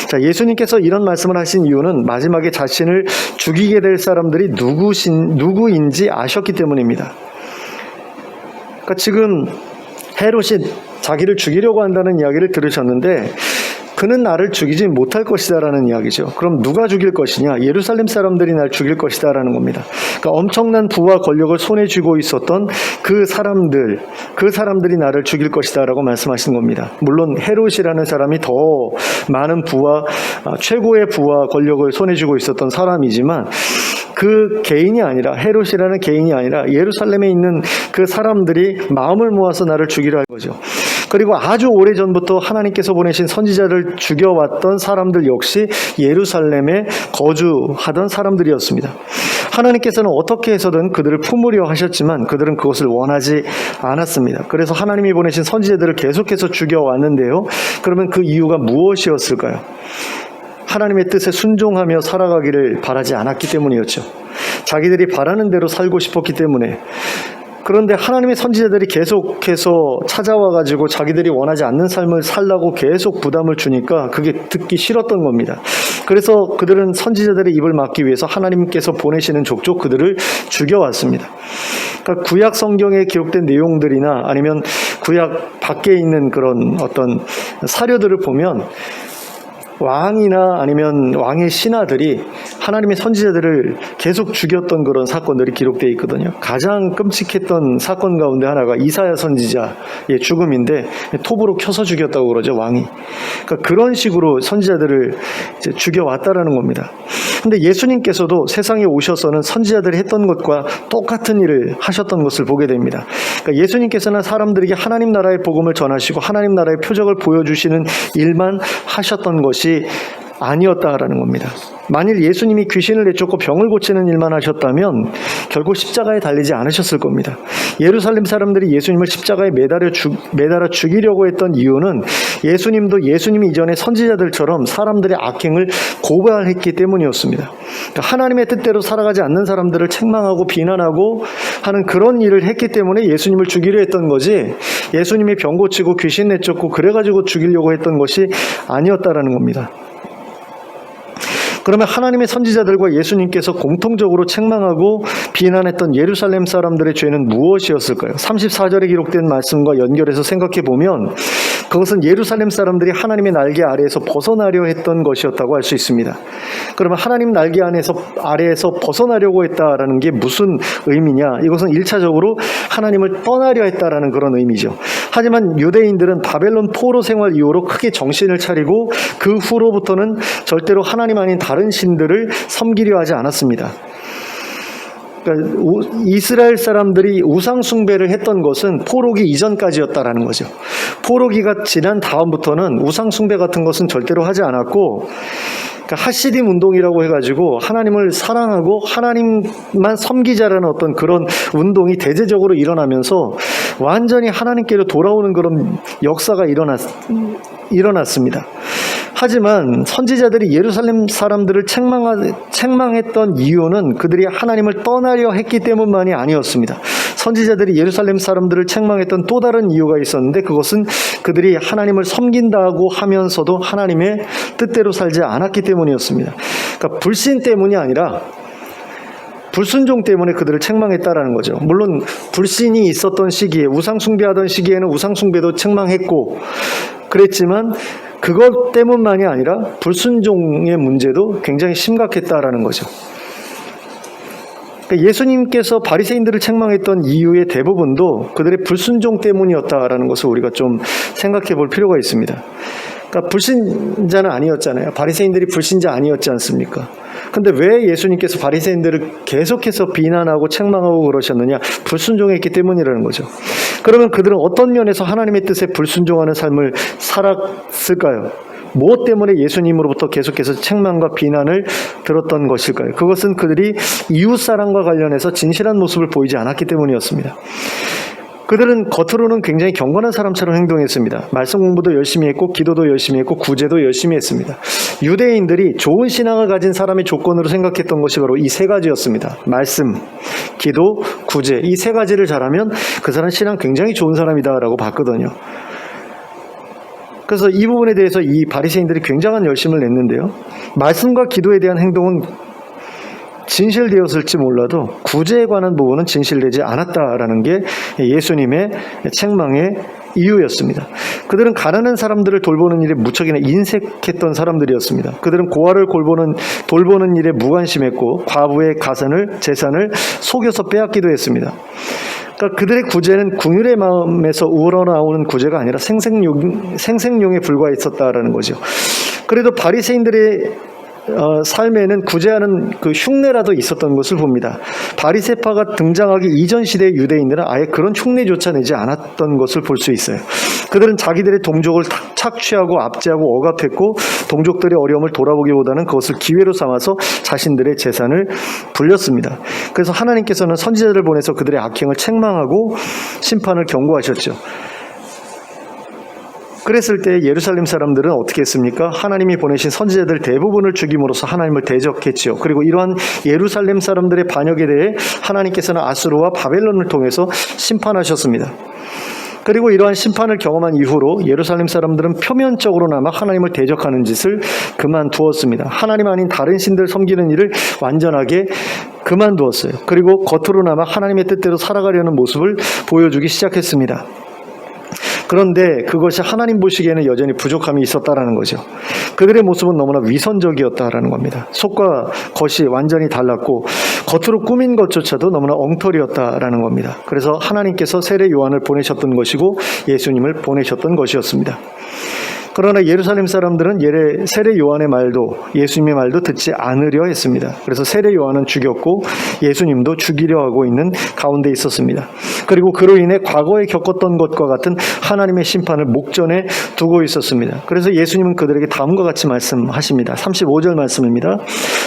자, 예수님께서 이런 말씀을 하신 이유는 마지막에 자신을 죽이게 될 사람들이 누구인지 아셨기 때문입니다. 그러니까 지금 헤롯이 자기를 죽이려고 한다는 이야기를 들으셨는데 그는 나를 죽이지 못할 것이다라는 이야기죠. 그럼 누가 죽일 것이냐? 예루살렘 사람들이 날 죽일 것이다라는 겁니다. 그러니까 엄청난 부와 권력을 손에 쥐고 있었던 그 사람들이 나를 죽일 것이다라고 말씀하신 겁니다. 물론 헤롯이라는 사람이 더 많은 부와 최고의 부와 권력을 손에 쥐고 있었던 사람이지만 그 개인이 아니라 헤롯이라는 개인이 아니라 예루살렘에 있는 그 사람들이 마음을 모아서 나를 죽이려 할 거죠. 그리고 아주 오래전부터 하나님께서 보내신 선지자를 죽여왔던 사람들 역시 예루살렘에 거주하던 사람들이었습니다. 하나님께서는 어떻게 해서든 그들을 품으려 하셨지만 그들은 그것을 원하지 않았습니다. 그래서 하나님이 보내신 선지자들을 계속해서 죽여왔는데요. 그러면 그 이유가 무엇이었을까요? 하나님의 뜻에 순종하며 살아가기를 바라지 않았기 때문이었죠. 자기들이 바라는 대로 살고 싶었기 때문에. 그런데 하나님의 선지자들이 계속해서 찾아와가지고 자기들이 원하지 않는 삶을 살라고 계속 부담을 주니까 그게 듣기 싫었던 겁니다. 그래서 그들은 선지자들의 입을 막기 위해서 하나님께서 보내시는 족족 그들을 죽여왔습니다. 그러니까 구약 성경에 기록된 내용들이나 아니면 구약 밖에 있는 그런 어떤 사료들을 보면 왕이나 아니면 왕의 신하들이 하나님의 선지자들을 계속 죽였던 그런 사건들이 기록되어 있거든요. 가장 끔찍했던 사건 가운데 하나가 이사야 선지자의 죽음인데 톱으로 켜서 죽였다고 그러죠, 왕이. 그러니까 그런 식으로 선지자들을 이제 죽여왔다라는 겁니다. 근데 예수님께서도 세상에 오셔서는 선지자들이 했던 것과 똑같은 일을 하셨던 것을 보게 됩니다. 그러니까 예수님께서는 사람들에게 하나님 나라의 복음을 전하시고 하나님 나라의 표적을 보여주시는 일만 하셨던 것이 아니었다라는 겁니다. 만일 예수님이 귀신을 내쫓고 병을 고치는 일만 하셨다면 결국 십자가에 달리지 않으셨을 겁니다. 예루살렘 사람들이 예수님을 십자가에 매달아 죽이려고 했던 이유는 예수님도 예수님이 이전에 선지자들처럼 사람들의 악행을 고발했기 때문이었습니다. 그러니까 하나님의 뜻대로 살아가지 않는 사람들을 책망하고 비난하고 하는 그런 일을 했기 때문에 예수님을 죽이려 했던 거지, 예수님이 병 고치고 귀신 내쫓고 그래가지고 죽이려고 했던 것이 아니었다라는 겁니다. 그러면 하나님의 선지자들과 예수님께서 공통적으로 책망하고 비난했던 예루살렘 사람들의 죄는 무엇이었을까요? 34절에 기록된 말씀과 연결해서 생각해 보면 그것은 예루살렘 사람들이 하나님의 날개 아래에서 벗어나려 했던 것이었다고 할 수 있습니다. 그러면 하나님 날개 아래에서 벗어나려고 했다라는 게 무슨 의미냐? 이것은 1차적으로 하나님을 떠나려 했다라는 그런 의미죠. 하지만 유대인들은 바벨론 포로 생활 이후로 크게 정신을 차리고 그 후로부터는 절대로 하나님 아닌 다른 신들을 섬기려 하지 않았습니다. 그러니까 이스라엘 사람들이 우상 숭배를 했던 것은 포로기 이전까지였다라는 거죠. 포로기가 지난 다음부터는 우상 숭배 같은 것은 절대로 하지 않았고, 그러니까 하시딤 운동이라고 해가지고 하나님을 사랑하고 하나님만 섬기자라는 어떤 그런 운동이 대대적으로 일어나면서 완전히 하나님께로 돌아오는 그런 역사가 일어났습니다. 하지만 선지자들이 예루살렘 사람들을 책망했던 이유는 그들이 하나님을 떠나려 했기 때문만이 아니었습니다. 선지자들이 예루살렘 사람들을 책망했던 또 다른 이유가 있었는데, 그것은 그들이 하나님을 섬긴다고 하면서도 하나님의 뜻대로 살지 않았기 때문이었습니다. 그러니까 불신 때문이 아니라 불순종 때문에 그들을 책망했다라는 거죠. 물론 불신이 있었던 시기에, 우상 숭배하던 시기에는 우상 숭배도 책망했고 그랬지만 그것 때문만이 아니라 불순종의 문제도 굉장히 심각했다라는 거죠. 예수님께서 바리새인들을 책망했던 이유의 대부분도 그들의 불순종 때문이었다라는 것을 우리가 좀 생각해 볼 필요가 있습니다. 그러니까 불신자는 아니었잖아요. 바리새인들이 불신자 아니었지 않습니까? 근데 왜 예수님께서 바리새인들을 계속해서 비난하고 책망하고 그러셨느냐? 불순종했기 때문이라는 거죠. 그러면 그들은 어떤 면에서 하나님의 뜻에 불순종하는 삶을 살았을까요? 무엇 때문에 예수님으로부터 계속해서 책망과 비난을 들었던 것일까요? 그것은 그들이 이웃사랑과 관련해서 진실한 모습을 보이지 않았기 때문이었습니다. 그들은 겉으로는 굉장히 경건한 사람처럼 행동했습니다. 말씀 공부도 열심히 했고 기도도 열심히 했고 구제도 열심히 했습니다. 유대인들이 좋은 신앙을 가진 사람의 조건으로 생각했던 것이 바로 이 세 가지였습니다. 말씀, 기도, 구제, 이 세 가지를 잘하면 그 사람 신앙 굉장히 좋은 사람이다라고 봤거든요. 그래서 이 부분에 대해서 이 바리새인들이 굉장한 열심을 냈는데요, 말씀과 기도에 대한 행동은 진실되었을지 몰라도 구제에 관한 부분은 진실되지 않았다라는 게 예수님의 책망의 이유였습니다. 그들은 가난한 사람들을 돌보는 일에 무척이나 인색했던 사람들이었습니다. 그들은 고아를 돌보는 일에 무관심했고 과부의 재산을 속여서 빼앗기도 했습니다. 그러니까 그들의 구제는 궁율의 마음에서 우러나오는 구제가 아니라 생생용에 불과했었다라는 거죠. 그래도 바리새인들의 삶에는 구제하는 그 흉내라도 있었던 것을 봅니다. 바리새파가 등장하기 이전 시대의 유대인들은 아예 그런 흉내조차 내지 않았던 것을 볼 수 있어요. 그들은 자기들의 동족을 착취하고 압제하고 억압했고 동족들의 어려움을 돌아보기보다는 그것을 기회로 삼아서 자신들의 재산을 불렸습니다. 그래서 하나님께서는 선지자들을 보내서 그들의 악행을 책망하고 심판을 경고하셨죠. 그랬을 때 예루살렘 사람들은 어떻게 했습니까? 하나님이 보내신 선지자들 대부분을 죽임으로써 하나님을 대적했지요. 그리고 이러한 예루살렘 사람들의 반역에 대해 하나님께서는 아수르와 바벨론을 통해서 심판하셨습니다. 그리고 이러한 심판을 경험한 이후로 예루살렘 사람들은 표면적으로나마 하나님을 대적하는 짓을 그만두었습니다. 하나님 아닌 다른 신들 섬기는 일을 완전하게 그만두었어요. 그리고 겉으로나마 하나님의 뜻대로 살아가려는 모습을 보여주기 시작했습니다. 그런데 그것이 하나님 보시기에는 여전히 부족함이 있었다라는 거죠. 그들의 모습은 너무나 위선적이었다라는 겁니다. 속과 겉이 완전히 달랐고 겉으로 꾸민 것조차도 너무나 엉터리였다라는 겁니다. 그래서 하나님께서 세례 요한을 보내셨던 것이고 예수님을 보내셨던 것이었습니다. 그러나 예루살렘 사람들은 세례 요한의 말도 예수님의 말도 듣지 않으려 했습니다. 그래서 세례 요한은 죽였고 예수님도 죽이려 하고 있는 가운데 있었습니다. 그리고 그로 인해 과거에 겪었던 것과 같은 하나님의 심판을 목전에 두고 있었습니다. 그래서 예수님은 그들에게 다음과 같이 말씀하십니다. 35절 말씀입니다.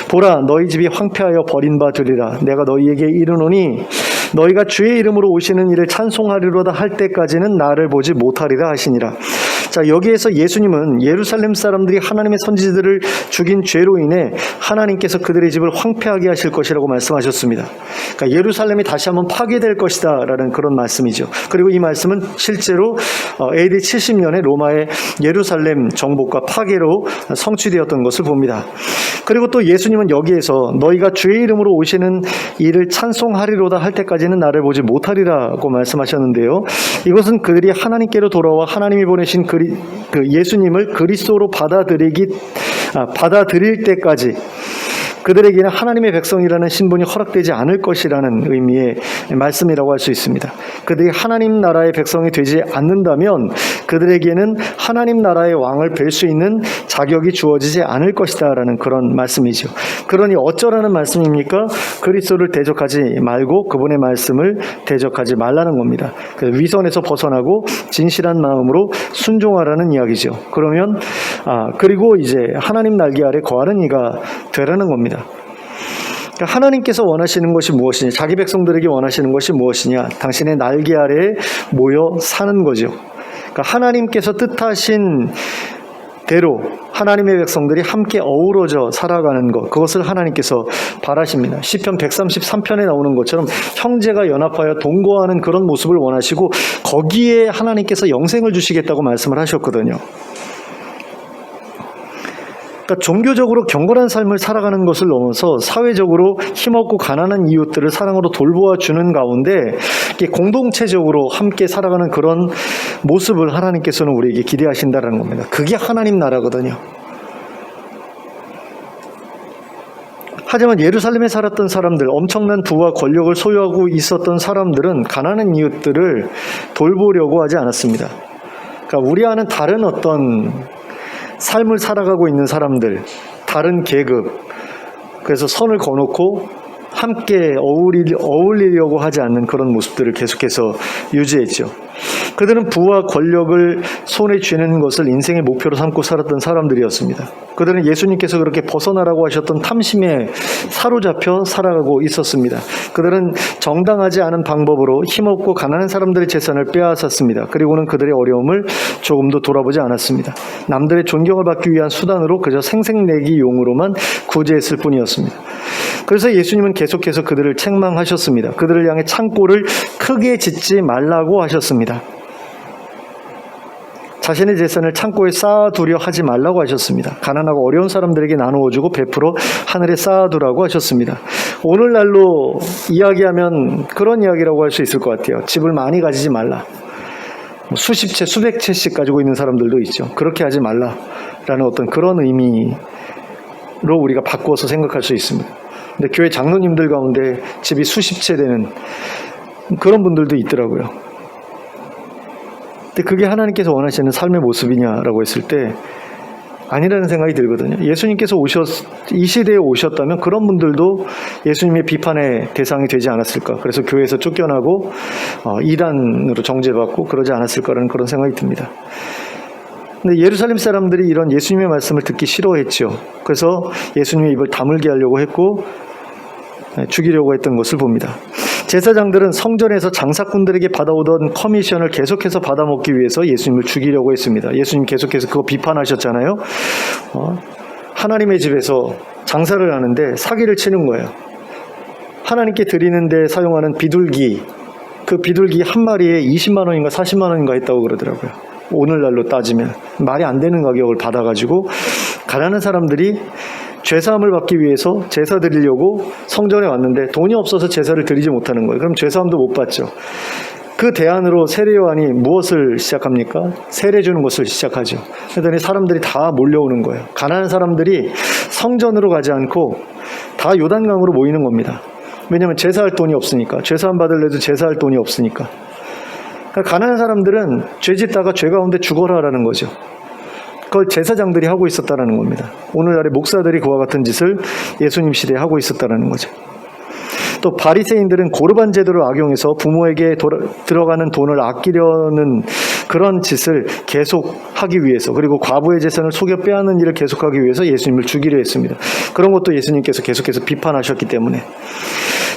보라, 너희 집이 황폐하여 버린 바 되리라. 내가 너희에게 이르노니 너희가 주의 이름으로 오시는 이를 찬송하리로다 할 때까지는 나를 보지 못하리라 하시니라. 자, 여기에서 예수님은 예루살렘 사람들이 하나님의 선지자들을 죽인 죄로 인해 하나님께서 그들의 집을 황폐하게 하실 것이라고 말씀하셨습니다. 그러니까 예루살렘이 다시 한번 파괴될 것이다 라는 그런 말씀이죠. 그리고 이 말씀은 실제로 AD 70년에 로마의 예루살렘 정복과 파괴로 성취되었던 것을 봅니다. 그리고 또 예수님은 여기에서 너희가 주의 이름으로 오시는 이를 찬송하리로다 할 때까지는 나를 보지 못하리라고 말씀하셨는데요. 이것은 그들이 하나님께로 돌아와 하나님이 보내신 그 예수님을 그리스도로 받아들일 때까지 그들에게는 하나님의 백성이라는 신분이 허락되지 않을 것이라는 의미의 말씀이라고 할 수 있습니다. 그들이 하나님 나라의 백성이 되지 않는다면 그들에게는 하나님 나라의 왕을 뵐 수 있는 자격이 주어지지 않을 것이다라는 그런 말씀이죠. 그러니 어쩌라는 말씀입니까? 그리스도를 대적하지 말고 그분의 말씀을 대적하지 말라는 겁니다. 위선에서 벗어나고 진실한 마음으로 순종하라는 이야기죠. 그러면 그리고 이제 하나님 날개 아래 거하는 이가 되라는 겁니다. 하나님께서 원하시는 것이 무엇이냐, 자기 백성들에게 원하시는 것이 무엇이냐, 당신의 날개 아래에 모여 사는 거죠. 그러니까 하나님께서 뜻하신 대로 하나님의 백성들이 함께 어우러져 살아가는 것, 그것을 하나님께서 바라십니다. 시편 133편에 나오는 것처럼 형제가 연합하여 동거하는 그런 모습을 원하시고 거기에 하나님께서 영생을 주시겠다고 말씀을 하셨거든요. 그러니까 종교적으로 경건한 삶을 살아가는 것을 넘어서 사회적으로 힘없고 가난한 이웃들을 사랑으로 돌보아 주는 가운데 공동체적으로 함께 살아가는 그런 모습을 하나님께서는 우리에게 기대하신다는 겁니다. 그게 하나님 나라거든요. 하지만 예루살렘에 살았던 사람들, 엄청난 부와 권력을 소유하고 있었던 사람들은 가난한 이웃들을 돌보려고 하지 않았습니다. 그러니까 우리와는 다른 어떤 삶을 살아가고 있는 사람들, 다른 계급, 그래서 선을 거놓고 함께 어울리려고 하지 않는 그런 모습들을 계속해서 유지했죠. 그들은 부와 권력을 손에 쥐는 것을 인생의 목표로 삼고 살았던 사람들이었습니다. 그들은 예수님께서 그렇게 벗어나라고 하셨던 탐심에 사로잡혀 살아가고 있었습니다. 그들은 정당하지 않은 방법으로 힘없고 가난한 사람들의 재산을 빼앗았습니다. 그리고는 그들의 어려움을 조금도 돌아보지 않았습니다. 남들의 존경을 받기 위한 수단으로 그저 생색내기 용으로만 구제했을 뿐이었습니다. 그래서 예수님은 계속해서 그들을 책망하셨습니다. 그들을 향해 창고를 크게 짓지 말라고 하셨습니다. 자신의 재산을 창고에 쌓아두려 하지 말라고 하셨습니다. 가난하고 어려운 사람들에게 나누어주고 베풀어 하늘에 쌓아두라고 하셨습니다. 오늘날로 이야기하면 그런 이야기라고 할 수 있을 것 같아요. 집을 많이 가지지 말라. 수십 채, 수백 채씩 가지고 있는 사람들도 있죠. 그렇게 하지 말라라는 어떤 그런 의미로 우리가 바꾸어서 생각할 수 있습니다. 근데 교회 장로님들 가운데 집이 수십 채 되는 그런 분들도 있더라고요. 근데 그게 하나님께서 원하시는 삶의 모습이냐라고 했을 때 아니라는 생각이 들거든요. 예수님께서 이 시대에 오셨다면 그런 분들도 예수님의 비판의 대상이 되지 않았을까. 그래서 교회에서 쫓겨나고 이단으로 정죄받고 그러지 않았을까라는 그런 생각이 듭니다. 근데 예루살렘 사람들이 이런 예수님의 말씀을 듣기 싫어했죠. 그래서 예수님의 입을 다물게 하려고 했고 죽이려고 했던 것을 봅니다. 제사장들은 성전에서 장사꾼들에게 받아오던 커미션을 계속해서 받아먹기 위해서 예수님을 죽이려고 했습니다. 예수님 계속해서 그거 비판하셨잖아요. 하나님의 집에서 장사를 하는데 사기를 치는 거예요. 하나님께 드리는 데 사용하는 비둘기, 그 비둘기 한 마리에 20만 원인가 40만 원인가 했다고 그러더라고요. 오늘날로 따지면 말이 안 되는 가격을 받아가지고 가난한 사람들이 죄사함을 받기 위해서 제사 드리려고 성전에 왔는데 돈이 없어서 제사를 드리지 못하는 거예요. 그럼 죄사함도 못 받죠. 그 대안으로 세례요한이 무엇을 시작합니까? 세례 주는 것을 시작하죠. 그랬더니 사람들이 다 몰려오는 거예요. 가난한 사람들이 성전으로 가지 않고 다 요단강으로 모이는 겁니다. 왜냐하면 제사할 돈이 없으니까. 죄사함 받으려도 제사할 돈이 없으니까. 그러니까 가난한 사람들은 죄짓다가 죄 가운데 죽어라라는 거죠. 그걸 제사장들이 하고 있었다는 겁니다. 오늘날의 목사들이 그와 같은 짓을 예수님 시대에 하고 있었다는 거죠. 또 바리새인들은 고르반 제도를 악용해서 부모에게 들어가는 돈을 아끼려는 그런 짓을 계속하기 위해서, 그리고 과부의 재산을 속여 빼앗는 일을 계속하기 위해서 예수님을 죽이려 했습니다. 그런 것도 예수님께서 계속해서 비판하셨기 때문에.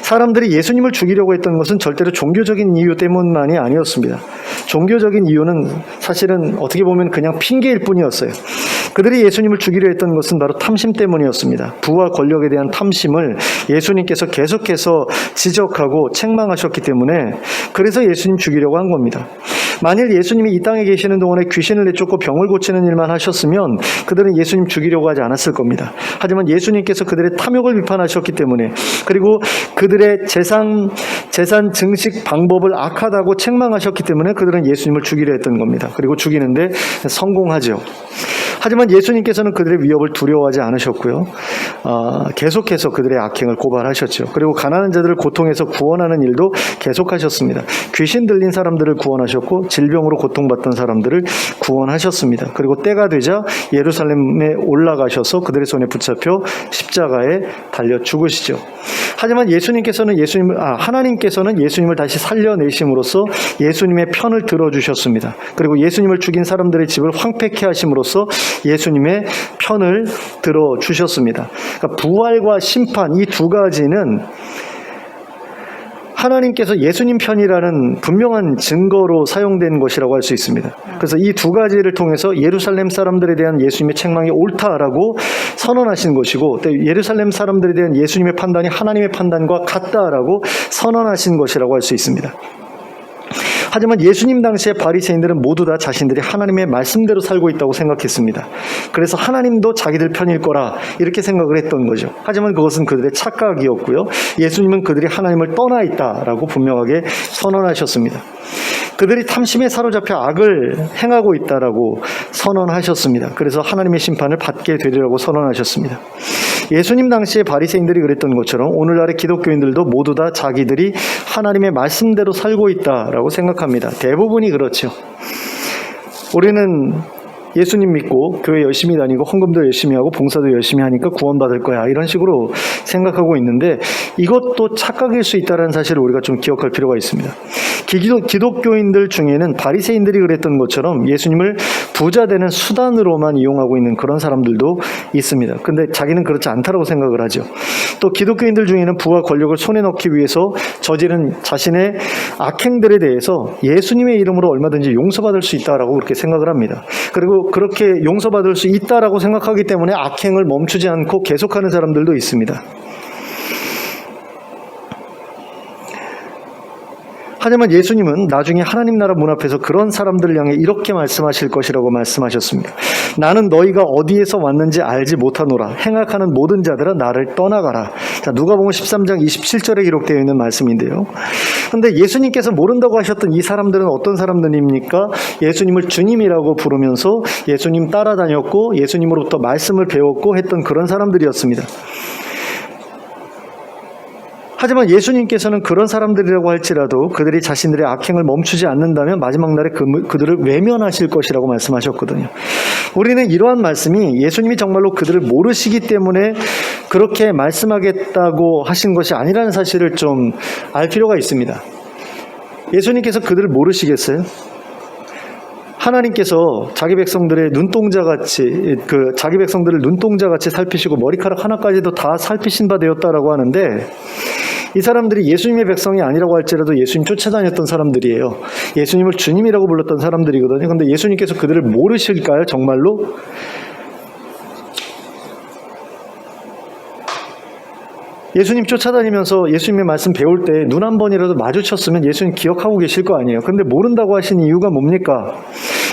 사람들이 예수님을 죽이려고 했던 것은 절대로 종교적인 이유 때문만이 아니었습니다. 종교적인 이유는 사실은 어떻게 보면 그냥 핑계일 뿐이었어요. 그들이 예수님을 죽이려 했던 것은 바로 탐심 때문이었습니다. 부와 권력에 대한 탐심을 예수님께서 계속해서 지적하고 책망하셨기 때문에 그래서 예수님 죽이려고 한 겁니다. 만일 예수님이 이 땅에 계시는 동안에 귀신을 내쫓고 병을 고치는 일만 하셨으면 그들은 예수님 죽이려고 하지 않았을 겁니다. 하지만 예수님께서 그들의 탐욕을 비판하셨기 때문에, 그리고 그들의 재산 증식 방법을 악하다고 책망하셨기 때문에 그들은 예수님을 죽이려 했던 겁니다. 그리고 죽이는데 성공하죠. 하지만 예수님께서는 그들의 위협을 두려워하지 않으셨고요. 계속해서 그들의 악행을 고발하셨죠. 그리고 가난한 자들을 고통에서 구원하는 일도 계속하셨습니다. 귀신 들린 사람들을 구원하셨고 질병으로 고통받던 사람들을 구원하셨습니다. 그리고 때가 되자 예루살렘에 올라가셔서 그들의 손에 붙잡혀 십자가에 달려 죽으시죠. 하지만 하나님께서는 예수님을 다시 살려내심으로써 예수님의 편을 들어주셨습니다. 그리고 예수님을 죽인 사람들의 집을 황폐케 하심으로써 예수님의 편을 들어주셨습니다. 그러니까 부활과 심판, 이 두 가지는 하나님께서 예수님 편이라는 분명한 증거로 사용된 것이라고 할 수 있습니다. 그래서 이 두 가지를 통해서 예루살렘 사람들에 대한 예수님의 책망이 옳다라고 선언하신 것이고, 또 예루살렘 사람들에 대한 예수님의 판단이 하나님의 판단과 같다라고 선언하신 것이라고 할 수 있습니다. 하지만 예수님 당시의 바리새인들은 모두 다 자신들이 하나님의 말씀대로 살고 있다고 생각했습니다. 그래서 하나님도 자기들 편일 거라 이렇게 생각을 했던 거죠. 하지만 그것은 그들의 착각이었고요. 예수님은 그들이 하나님을 떠나 있다라고 분명하게 선언하셨습니다. 그들이 탐심에 사로잡혀 악을 행하고 있다라고 선언하셨습니다. 그래서 하나님의 심판을 받게 되리라고 선언하셨습니다. 예수님 당시에 바리새인들이 그랬던 것처럼 오늘날의 기독교인들도 모두 다 자기들이 하나님의 말씀대로 살고 있다라고 생각합니다. 대부분이 그렇죠. 우리는 예수님 믿고 교회 열심히 다니고 헌금도 열심히 하고 봉사도 열심히 하니까 구원받을 거야, 이런 식으로 생각하고 있는데, 이것도 착각일 수 있다는 사실을 우리가 좀 기억할 필요가 있습니다. 기독교인들 중에는 바리새인들이 그랬던 것처럼 예수님을 부자 되는 수단으로만 이용하고 있는 그런 사람들도 있습니다. 근데 자기는 그렇지 않다라고 생각을 하죠. 또 기독교인들 중에는 부와 권력을 손에 넣기 위해서 저지른 자신의 악행들에 대해서 예수님의 이름으로 얼마든지 용서받을 수 있다라고 그렇게 생각을 합니다. 그리고 그렇게 용서받을 수 있다라고 생각하기 때문에 악행을 멈추지 않고 계속하는 사람들도 있습니다. 하지만 예수님은 나중에 하나님 나라 문 앞에서 그런 사람들을 향해 이렇게 말씀하실 것이라고 말씀하셨습니다. 나는 너희가 어디에서 왔는지 알지 못하노라. 행악하는 모든 자들아 나를 떠나가라. 자, 누가복음 13장 27절에 기록되어 있는 말씀인데요. 그런데 예수님께서 모른다고 하셨던 이 사람들은 어떤 사람들입니까? 예수님을 주님이라고 부르면서 예수님 따라다녔고 예수님으로부터 말씀을 배웠고 했던 그런 사람들이었습니다. 하지만 예수님께서는 그런 사람들이라고 할지라도 그들이 자신들의 악행을 멈추지 않는다면 마지막 날에 그들을 외면하실 것이라고 말씀하셨거든요. 우리는 이러한 말씀이 예수님이 정말로 그들을 모르시기 때문에 그렇게 말씀하겠다고 하신 것이 아니라는 사실을 좀 알 필요가 있습니다. 예수님께서 그들을 모르시겠어요? 하나님께서 자기 백성들의 자기 백성들을 눈동자같이 살피시고 머리카락 하나까지도 다 살피신 바 되었다라고 하는데, 이 사람들이 예수님의 백성이 아니라고 할지라도 예수님 쫓아다녔던 사람들이에요. 예수님을 주님이라고 불렀던 사람들이거든요. 그런데 예수님께서 그들을 모르실까요? 정말로? 예수님 쫓아다니면서 예수님의 말씀 배울 때 눈 한 번이라도 마주쳤으면 예수님 기억하고 계실 거 아니에요. 그런데 모른다고 하신 이유가 뭡니까?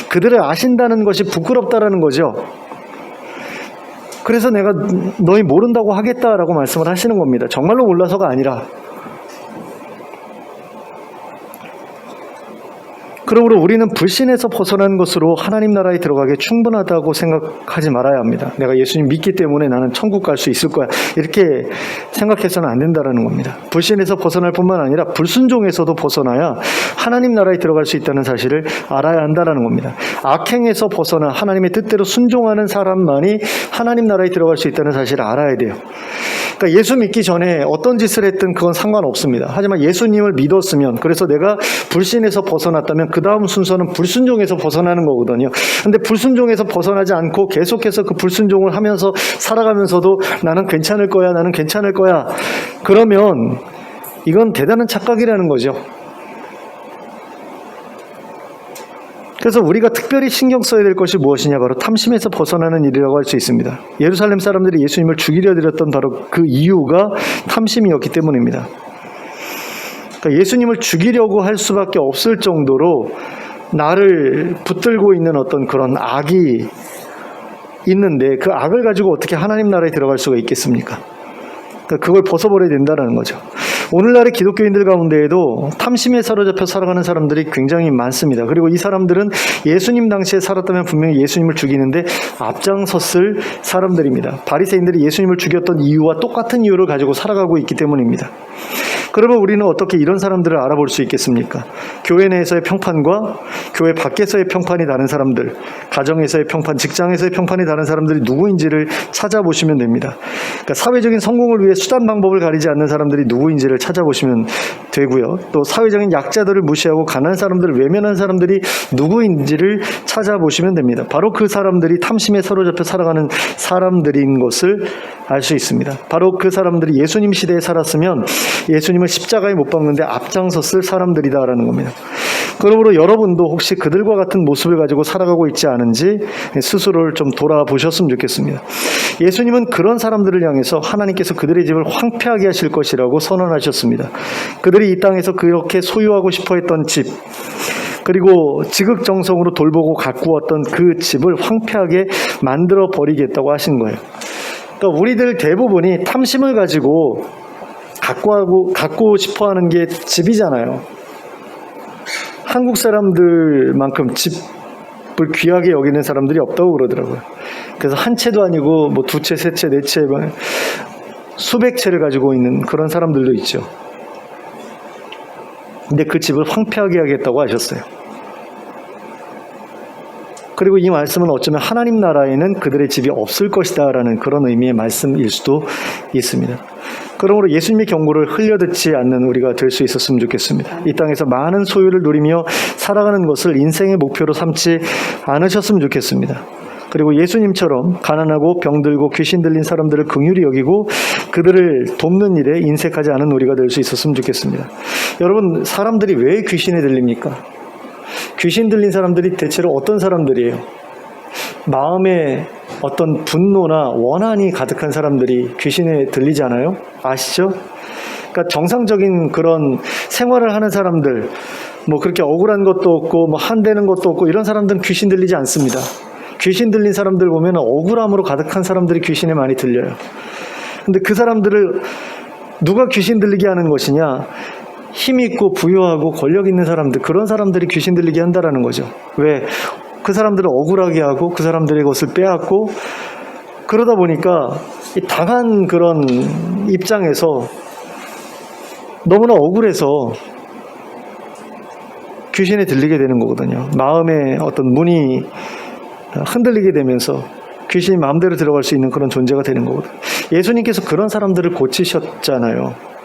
그들을 아신다는 것이 부끄럽다라는 거죠. 그래서 내가 너희 모른다고 하겠다라고 말씀을 하시는 겁니다. 정말로 몰라서가 아니라. 그러므로 우리는 불신에서 벗어난 것으로 하나님 나라에 들어가기에 충분하다고 생각하지 말아야 합니다. 내가 예수님 믿기 때문에 나는 천국 갈 수 있을 거야, 이렇게 생각해서는 안 된다는 겁니다. 불신에서 벗어날 뿐만 아니라 불순종에서도 벗어나야 하나님 나라에 들어갈 수 있다는 사실을 알아야 한다는 겁니다. 악행에서 벗어나 하나님의 뜻대로 순종하는 사람만이 하나님 나라에 들어갈 수 있다는 사실을 알아야 돼요. 그러니까 예수 믿기 전에 어떤 짓을 했든 그건 상관없습니다. 하지만 예수님을 믿었으면, 그래서 내가 불신에서 벗어났다면 그 다음 순서는 불순종에서 벗어나는 거거든요. 근데 불순종에서 벗어나지 않고 계속해서 그 불순종을 하면서 살아가면서도 나는 괜찮을 거야, 나는 괜찮을 거야, 그러면 이건 대단한 착각이라는 거죠. 그래서 우리가 특별히 신경 써야 될 것이 무엇이냐, 바로 탐심에서 벗어나는 일이라고 할 수 있습니다. 예루살렘 사람들이 예수님을 죽이려 들었던 바로 그 이유가 탐심이었기 때문입니다. 그러니까 예수님을 죽이려고 할 수밖에 없을 정도로 나를 붙들고 있는 어떤 그런 악이 있는데, 그 악을 가지고 어떻게 하나님 나라에 들어갈 수가 있겠습니까? 그러니까 그걸 벗어버려야 된다는 거죠. 오늘날의 기독교인들 가운데에도 탐심에 사로잡혀 살아가는 사람들이 굉장히 많습니다. 그리고 이 사람들은 예수님 당시에 살았다면 분명히 예수님을 죽이는데 앞장섰을 사람들입니다. 바리새인들이 예수님을 죽였던 이유와 똑같은 이유를 가지고 살아가고 있기 때문입니다. 그러면 우리는 어떻게 이런 사람들을 알아볼 수 있겠습니까? 교회 내에서의 평판과 교회 밖에서의 평판이 다른 사람들, 가정에서의 평판, 직장에서의 평판이 다른 사람들이 누구인지를 찾아보시면 됩니다. 그러니까 사회적인 성공을 위해 수단 방법을 가리지 않는 사람들이 누구인지를 찾아보시면 되고요. 또 사회적인 약자들을 무시하고 가난한 사람들을 외면한 사람들이 누구인지를 찾아보시면 됩니다. 바로 그 사람들이 탐심에 사로잡혀 살아가는 사람들인 것을 알 수 있습니다. 바로 그 사람들이 예수님 시대에 살았으면 예수님을 십자가에 못 박는데 앞장섰을 사람들이다라는 겁니다. 그러므로 여러분도 혹시 그들과 같은 모습을 가지고 살아가고 있지 않은지 스스로를 좀 돌아보셨으면 좋겠습니다. 예수님은 그런 사람들을 향해서 하나님께서 그들의 집을 황폐하게 하실 것이라고 선언하셨습니다. 그들이 이 땅에서 그렇게 소유하고 싶어 했던 집, 그리고 지극정성으로 돌보고 가꾸었던 그 집을 황폐하게 만들어 버리겠다고 하신 거예요. 그러니까 우리들 대부분이 탐심을 가지고 갖고 싶어 하는 게 집이잖아요. 한국 사람들만큼 집을 귀하게 여기는 사람들이 없다고 그러더라고요. 그래서 한 채도 아니고 뭐 두 채, 세 채, 네 채, 수백 채를 가지고 있는 그런 사람들도 있죠. 근데 그 집을 황폐하게 하겠다고 하셨어요. 그리고 이 말씀은 어쩌면 하나님 나라에는 그들의 집이 없을 것이다 라는 그런 의미의 말씀일 수도 있습니다. 그러므로 예수님의 경고를 흘려듣지 않는 우리가 될 수 있었으면 좋겠습니다. 이 땅에서 많은 소유를 누리며 살아가는 것을 인생의 목표로 삼지 않으셨으면 좋겠습니다. 그리고 예수님처럼 가난하고 병들고 귀신 들린 사람들을 긍휼히 여기고 그들을 돕는 일에 인색하지 않은 우리가 될 수 있었으면 좋겠습니다. 여러분, 사람들이 왜 귀신에 들립니까? 귀신 들린 사람들이 대체로 어떤 사람들이에요? 마음에 어떤 분노나 원한이 가득한 사람들이 귀신에 들리잖아요. 아시죠? 그러니까 정상적인 그런 생활을 하는 사람들, 뭐 그렇게 억울한 것도 없고 뭐 한대는 것도 없고 이런 사람들은 귀신 들리지 않습니다. 귀신 들린 사람들 보면 억울함으로 가득한 사람들이 귀신에 많이 들려요. 근데 그 사람들을 누가 귀신 들리게 하는 것이냐? 힘 있고 부유하고 권력 있는 사람들, 그런 사람들이 귀신 들리게 한다라는 거죠. 왜? 그 사람들을 억울하게 하고 그 사람들의 것을 빼앗고, 그러다 보니까 이 당한 그런 입장에서 너무나 억울해서 귀신에 들리게 되는 거거든요. 마음의 어떤 문이 흔들리게 되면서 귀신이 마음대로 들어갈 수 있는 그런 존재가 되는 거거든요. 예수님께서 그런 사람들을 고치셨잖아요.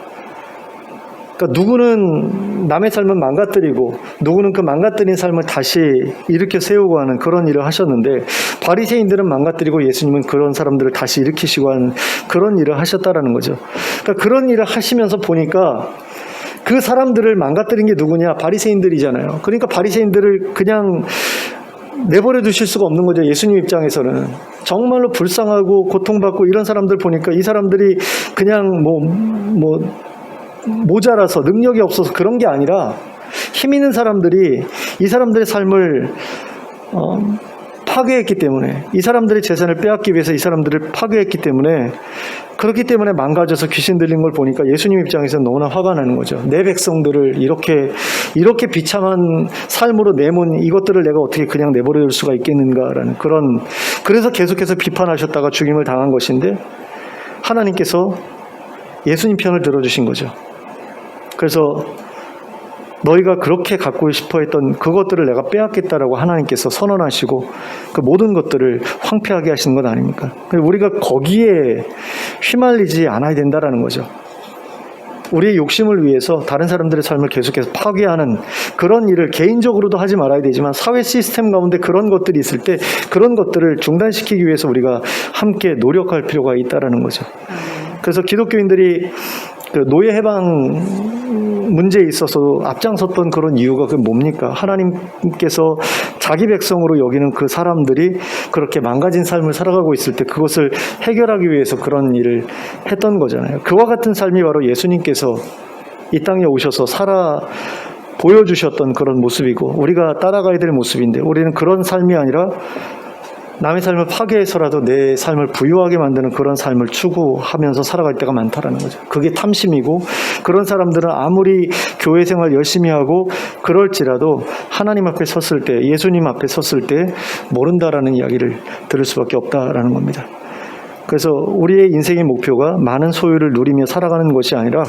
그러니까 누구는 남의 삶을 망가뜨리고 누구는 그 망가뜨린 삶을 다시 일으켜 세우고 하는 그런 일을 하셨는데, 바리새인들은 망가뜨리고 예수님은 그런 사람들을 다시 일으키시고 하는 그런 일을 하셨다라는 거죠. 그러니까 그런 일을 하시면서 보니까 그 사람들을 망가뜨린 게 누구냐? 바리새인들이잖아요. 그러니까 바리새인들을 그냥 내버려 두실 수가 없는 거죠. 예수님 입장에서는 정말로 불쌍하고 고통받고 이런 사람들 보니까 이 사람들이 그냥 모자라서 능력이 없어서 그런 게 아니라 힘 있는 사람들이 이 사람들의 삶을 파괴했기 때문에, 이 사람들의 재산을 빼앗기 위해서 이 사람들을 파괴했기 때문에, 그렇기 때문에 망가져서 귀신 들린 걸 보니까 예수님 입장에서는 너무나 화가 나는 거죠. 내 백성들을 이렇게 비참한 삶으로 내몬 이것들을 내가 어떻게 그냥 내버려둘 수가 있겠는가라는 그래서 계속해서 비판하셨다가 죽임을 당한 것인데, 하나님께서 예수님 편을 들어주신 거죠. 그래서 너희가 그렇게 갖고 싶어 했던 그것들을 내가 빼앗겠다라고 하나님께서 선언하시고 그 모든 것들을 황폐하게 하시는 것 아닙니까? 우리가 거기에 휘말리지 않아야 된다라는 거죠. 우리의 욕심을 위해서 다른 사람들의 삶을 계속해서 파괴하는 그런 일을 개인적으로도 하지 말아야 되지만, 사회 시스템 가운데 그런 것들이 있을 때 그런 것들을 중단시키기 위해서 우리가 함께 노력할 필요가 있다라는 거죠. 그래서 기독교인들이 그 노예 해방 문제에 있어서 앞장섰던 그런 이유가 그게 뭡니까? 하나님께서 자기 백성으로 여기는 그 사람들이 그렇게 망가진 삶을 살아가고 있을 때 그것을 해결하기 위해서 그런 일을 했던 거잖아요. 그와 같은 삶이 바로 예수님께서 이 땅에 오셔서 보여주셨던 그런 모습이고 우리가 따라가야 될 모습인데, 우리는 그런 삶이 아니라 남의 삶을 파괴해서라도 내 삶을 부유하게 만드는 그런 삶을 추구하면서 살아갈 때가 많다라는 거죠. 그게 탐심이고, 그런 사람들은 아무리 교회 생활 열심히 하고 그럴지라도 하나님 앞에 섰을 때, 예수님 앞에 섰을 때 모른다라는 이야기를 들을 수밖에 없다라는 겁니다. 그래서 우리의 인생의 목표가 많은 소유를 누리며 살아가는 것이 아니라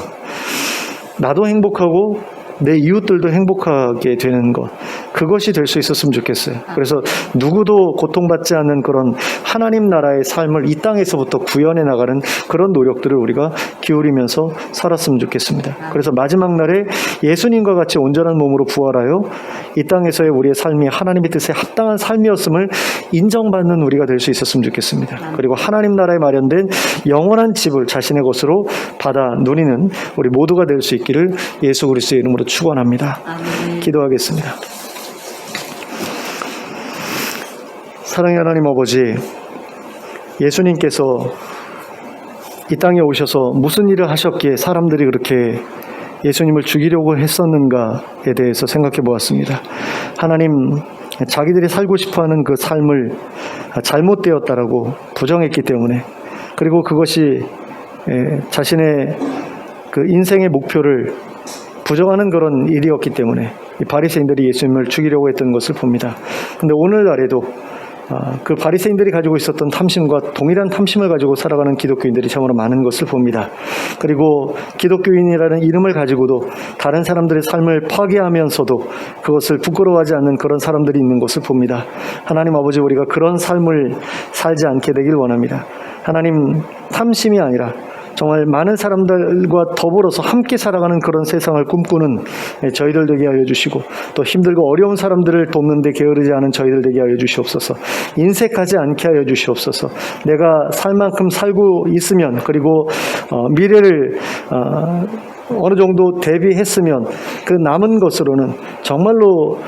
나도 행복하고 내 이웃들도 행복하게 되는 것, 그것이 될 수 있었으면 좋겠어요. 그래서 누구도 고통받지 않는 그런 하나님 나라의 삶을 이 땅에서부터 구현해 나가는 그런 노력들을 우리가 기울이면서 살았으면 좋겠습니다. 그래서 마지막 날에 예수님과 같이 온전한 몸으로 부활하여 이 땅에서의 우리의 삶이 하나님의 뜻에 합당한 삶이었음을 인정받는 우리가 될 수 있었으면 좋겠습니다. 그리고 하나님 나라에 마련된 영원한 집을 자신의 것으로 받아 누리는 우리 모두가 될 수 있기를 예수 그리스도의 이름으로 축원합니다. 기도하겠습니다. 사랑의 하나님 아버지, 예수님께서 이 땅에 오셔서 무슨 일을 하셨기에 사람들이 그렇게 예수님을 죽이려고 했었는가에 대해서 생각해 보았습니다. 하나님, 자기들이 살고 싶어하는 그 삶을 잘못되었다라고 부정했기 때문에, 그리고 그것이 자신의 그 인생의 목표를 부정하는 그런 일이었기 때문에 이 바리새인들이 예수님을 죽이려고 했던 것을 봅니다. 그런데 오늘날에도 그 바리새인들이 가지고 있었던 탐심과 동일한 탐심을 가지고 살아가는 기독교인들이 참으로 많은 것을 봅니다. 그리고 기독교인이라는 이름을 가지고도 다른 사람들의 삶을 파괴하면서도 그것을 부끄러워하지 않는 그런 사람들이 있는 것을 봅니다. 하나님 아버지, 우리가 그런 삶을 살지 않게 되길 원합니다. 하나님, 탐심이 아니라 정말 많은 사람들과 더불어서 함께 살아가는 그런 세상을 꿈꾸는 저희들 되게 하여 주시고, 또 힘들고 어려운 사람들을 돕는 데 게으르지 않은 저희들 되게 하여 주시옵소서. 인색하지 않게 하여 주시옵소서. 내가 살 만큼 살고 있으면, 그리고 미래를 어느 정도 대비했으면 그 남은 것으로는 정말로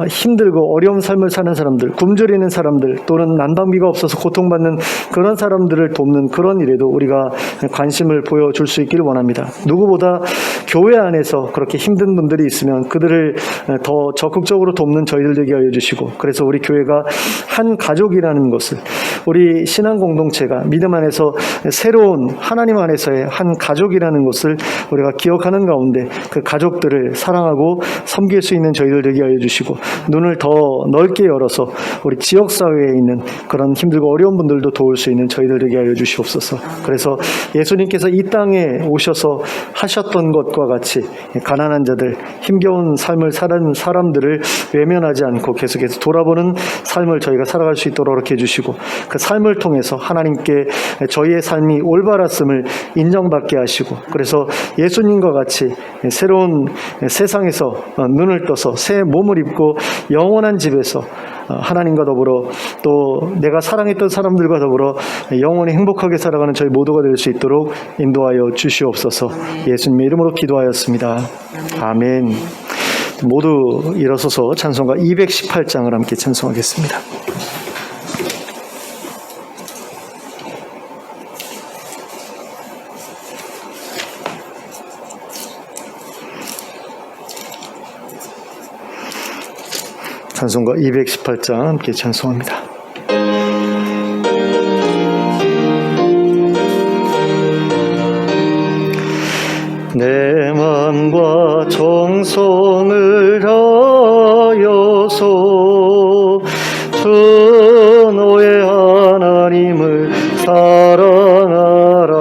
힘들고 어려운 삶을 사는 사람들, 굶주리는 사람들, 또는 난방비가 없어서 고통받는 그런 사람들을 돕는 그런 일에도 우리가 관심을 보여줄 수 있기를 원합니다. 누구보다 교회 안에서 그렇게 힘든 분들이 있으면 그들을 더 적극적으로 돕는 저희들 되게 하여 주시고, 그래서 우리 교회가 한 가족이라는 것을, 우리 신앙 공동체가 믿음 안에서 새로운 하나님 안에서의 한 가족이라는 것을 우리가 기억하는 가운데 그 가족들을 사랑하고 섬길 수 있는 저희들 되게 하여 주시고, 눈을 더 넓게 열어서 우리 지역사회에 있는 그런 힘들고 어려운 분들도 도울 수 있는 저희들 되게 하여 주시옵소서. 그래서 예수님께서 이 땅에 오셔서 하셨던 것과 같이 가난한 자들, 힘겨운 삶을 사는 사람들을 외면하지 않고 계속해서 돌아보는 삶을 저희가 살아갈 수 있도록 이렇게 해주시고, 그 삶을 통해서 하나님께 저희의 삶이 올바랐음을 인정받게 하시고, 그래서 예수님과 같이 새로운 세상에서 눈을 떠서 새 몸을 입고 영원한 집에서 하나님과 더불어 또 내가 사랑했던 사람들과 더불어 영원히 행복하게 살아가는 저희 모두가 될 수 있도록 인도하여 주시옵소서. 예수님의 이름으로 기도하였습니다. 아멘. 모두 일어서서 찬송가 218장을 함께 찬송하겠습니다. 찬송가 218장 함께 찬송합니다. 내 마음과 정성을 다하여서 주 너의 하나님을 사랑하라.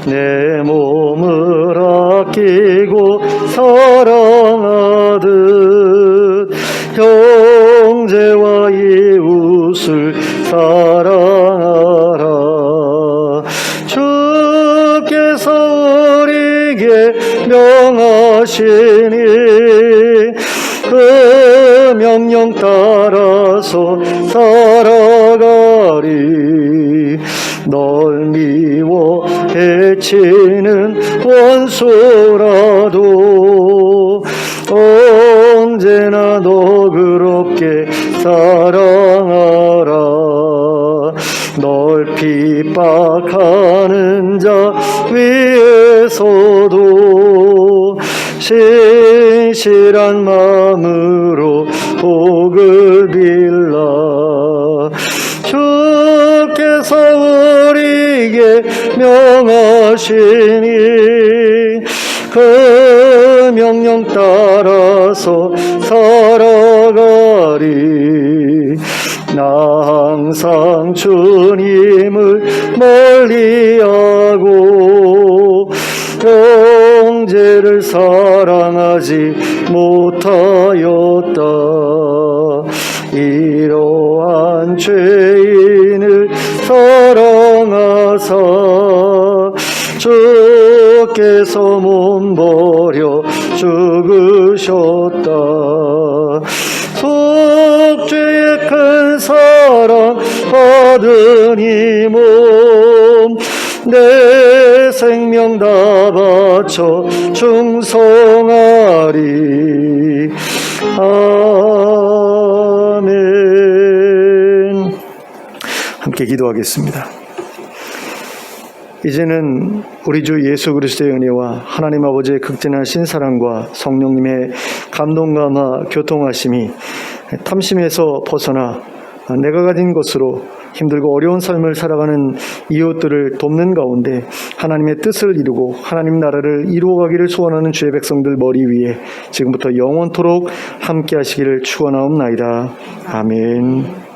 내 몸을 아끼고 사랑하듯 형제와 이웃을 사랑하라. 주께서 우리에게 명하시니 그 명령 따라서 살아가리. 널 미워해 해치는 원수라도 언제나 너그럽게 사랑하라. 널 핍박하는 자 위에서도 신실한 마음으로 복을 빌라. 주께서 우리에게 명하시니 그 명령 따라서 살아가리. 나 항상 주님을 멀리하고 형제를 사랑하지 못하였다. 이러한 죄인을 사랑하사 주께서 몸버려 죽으셨다. 속죄의 큰 사랑 받은 이 몸 내 생명 다 바쳐 충성하리. 아멘. 함께 기도하겠습니다. 이제는 우리 주 예수 그리스도의 은혜와 하나님 아버지의 극진하신 사랑과 성령님의 감동감화 교통하심이 탐심에서 벗어나 내가 가진 것으로 힘들고 어려운 삶을 살아가는 이웃들을 돕는 가운데 하나님의 뜻을 이루고 하나님 나라를 이루어가기를 소원하는 주의 백성들 머리 위에 지금부터 영원토록 함께 하시기를 축원하옵나이다. 아멘.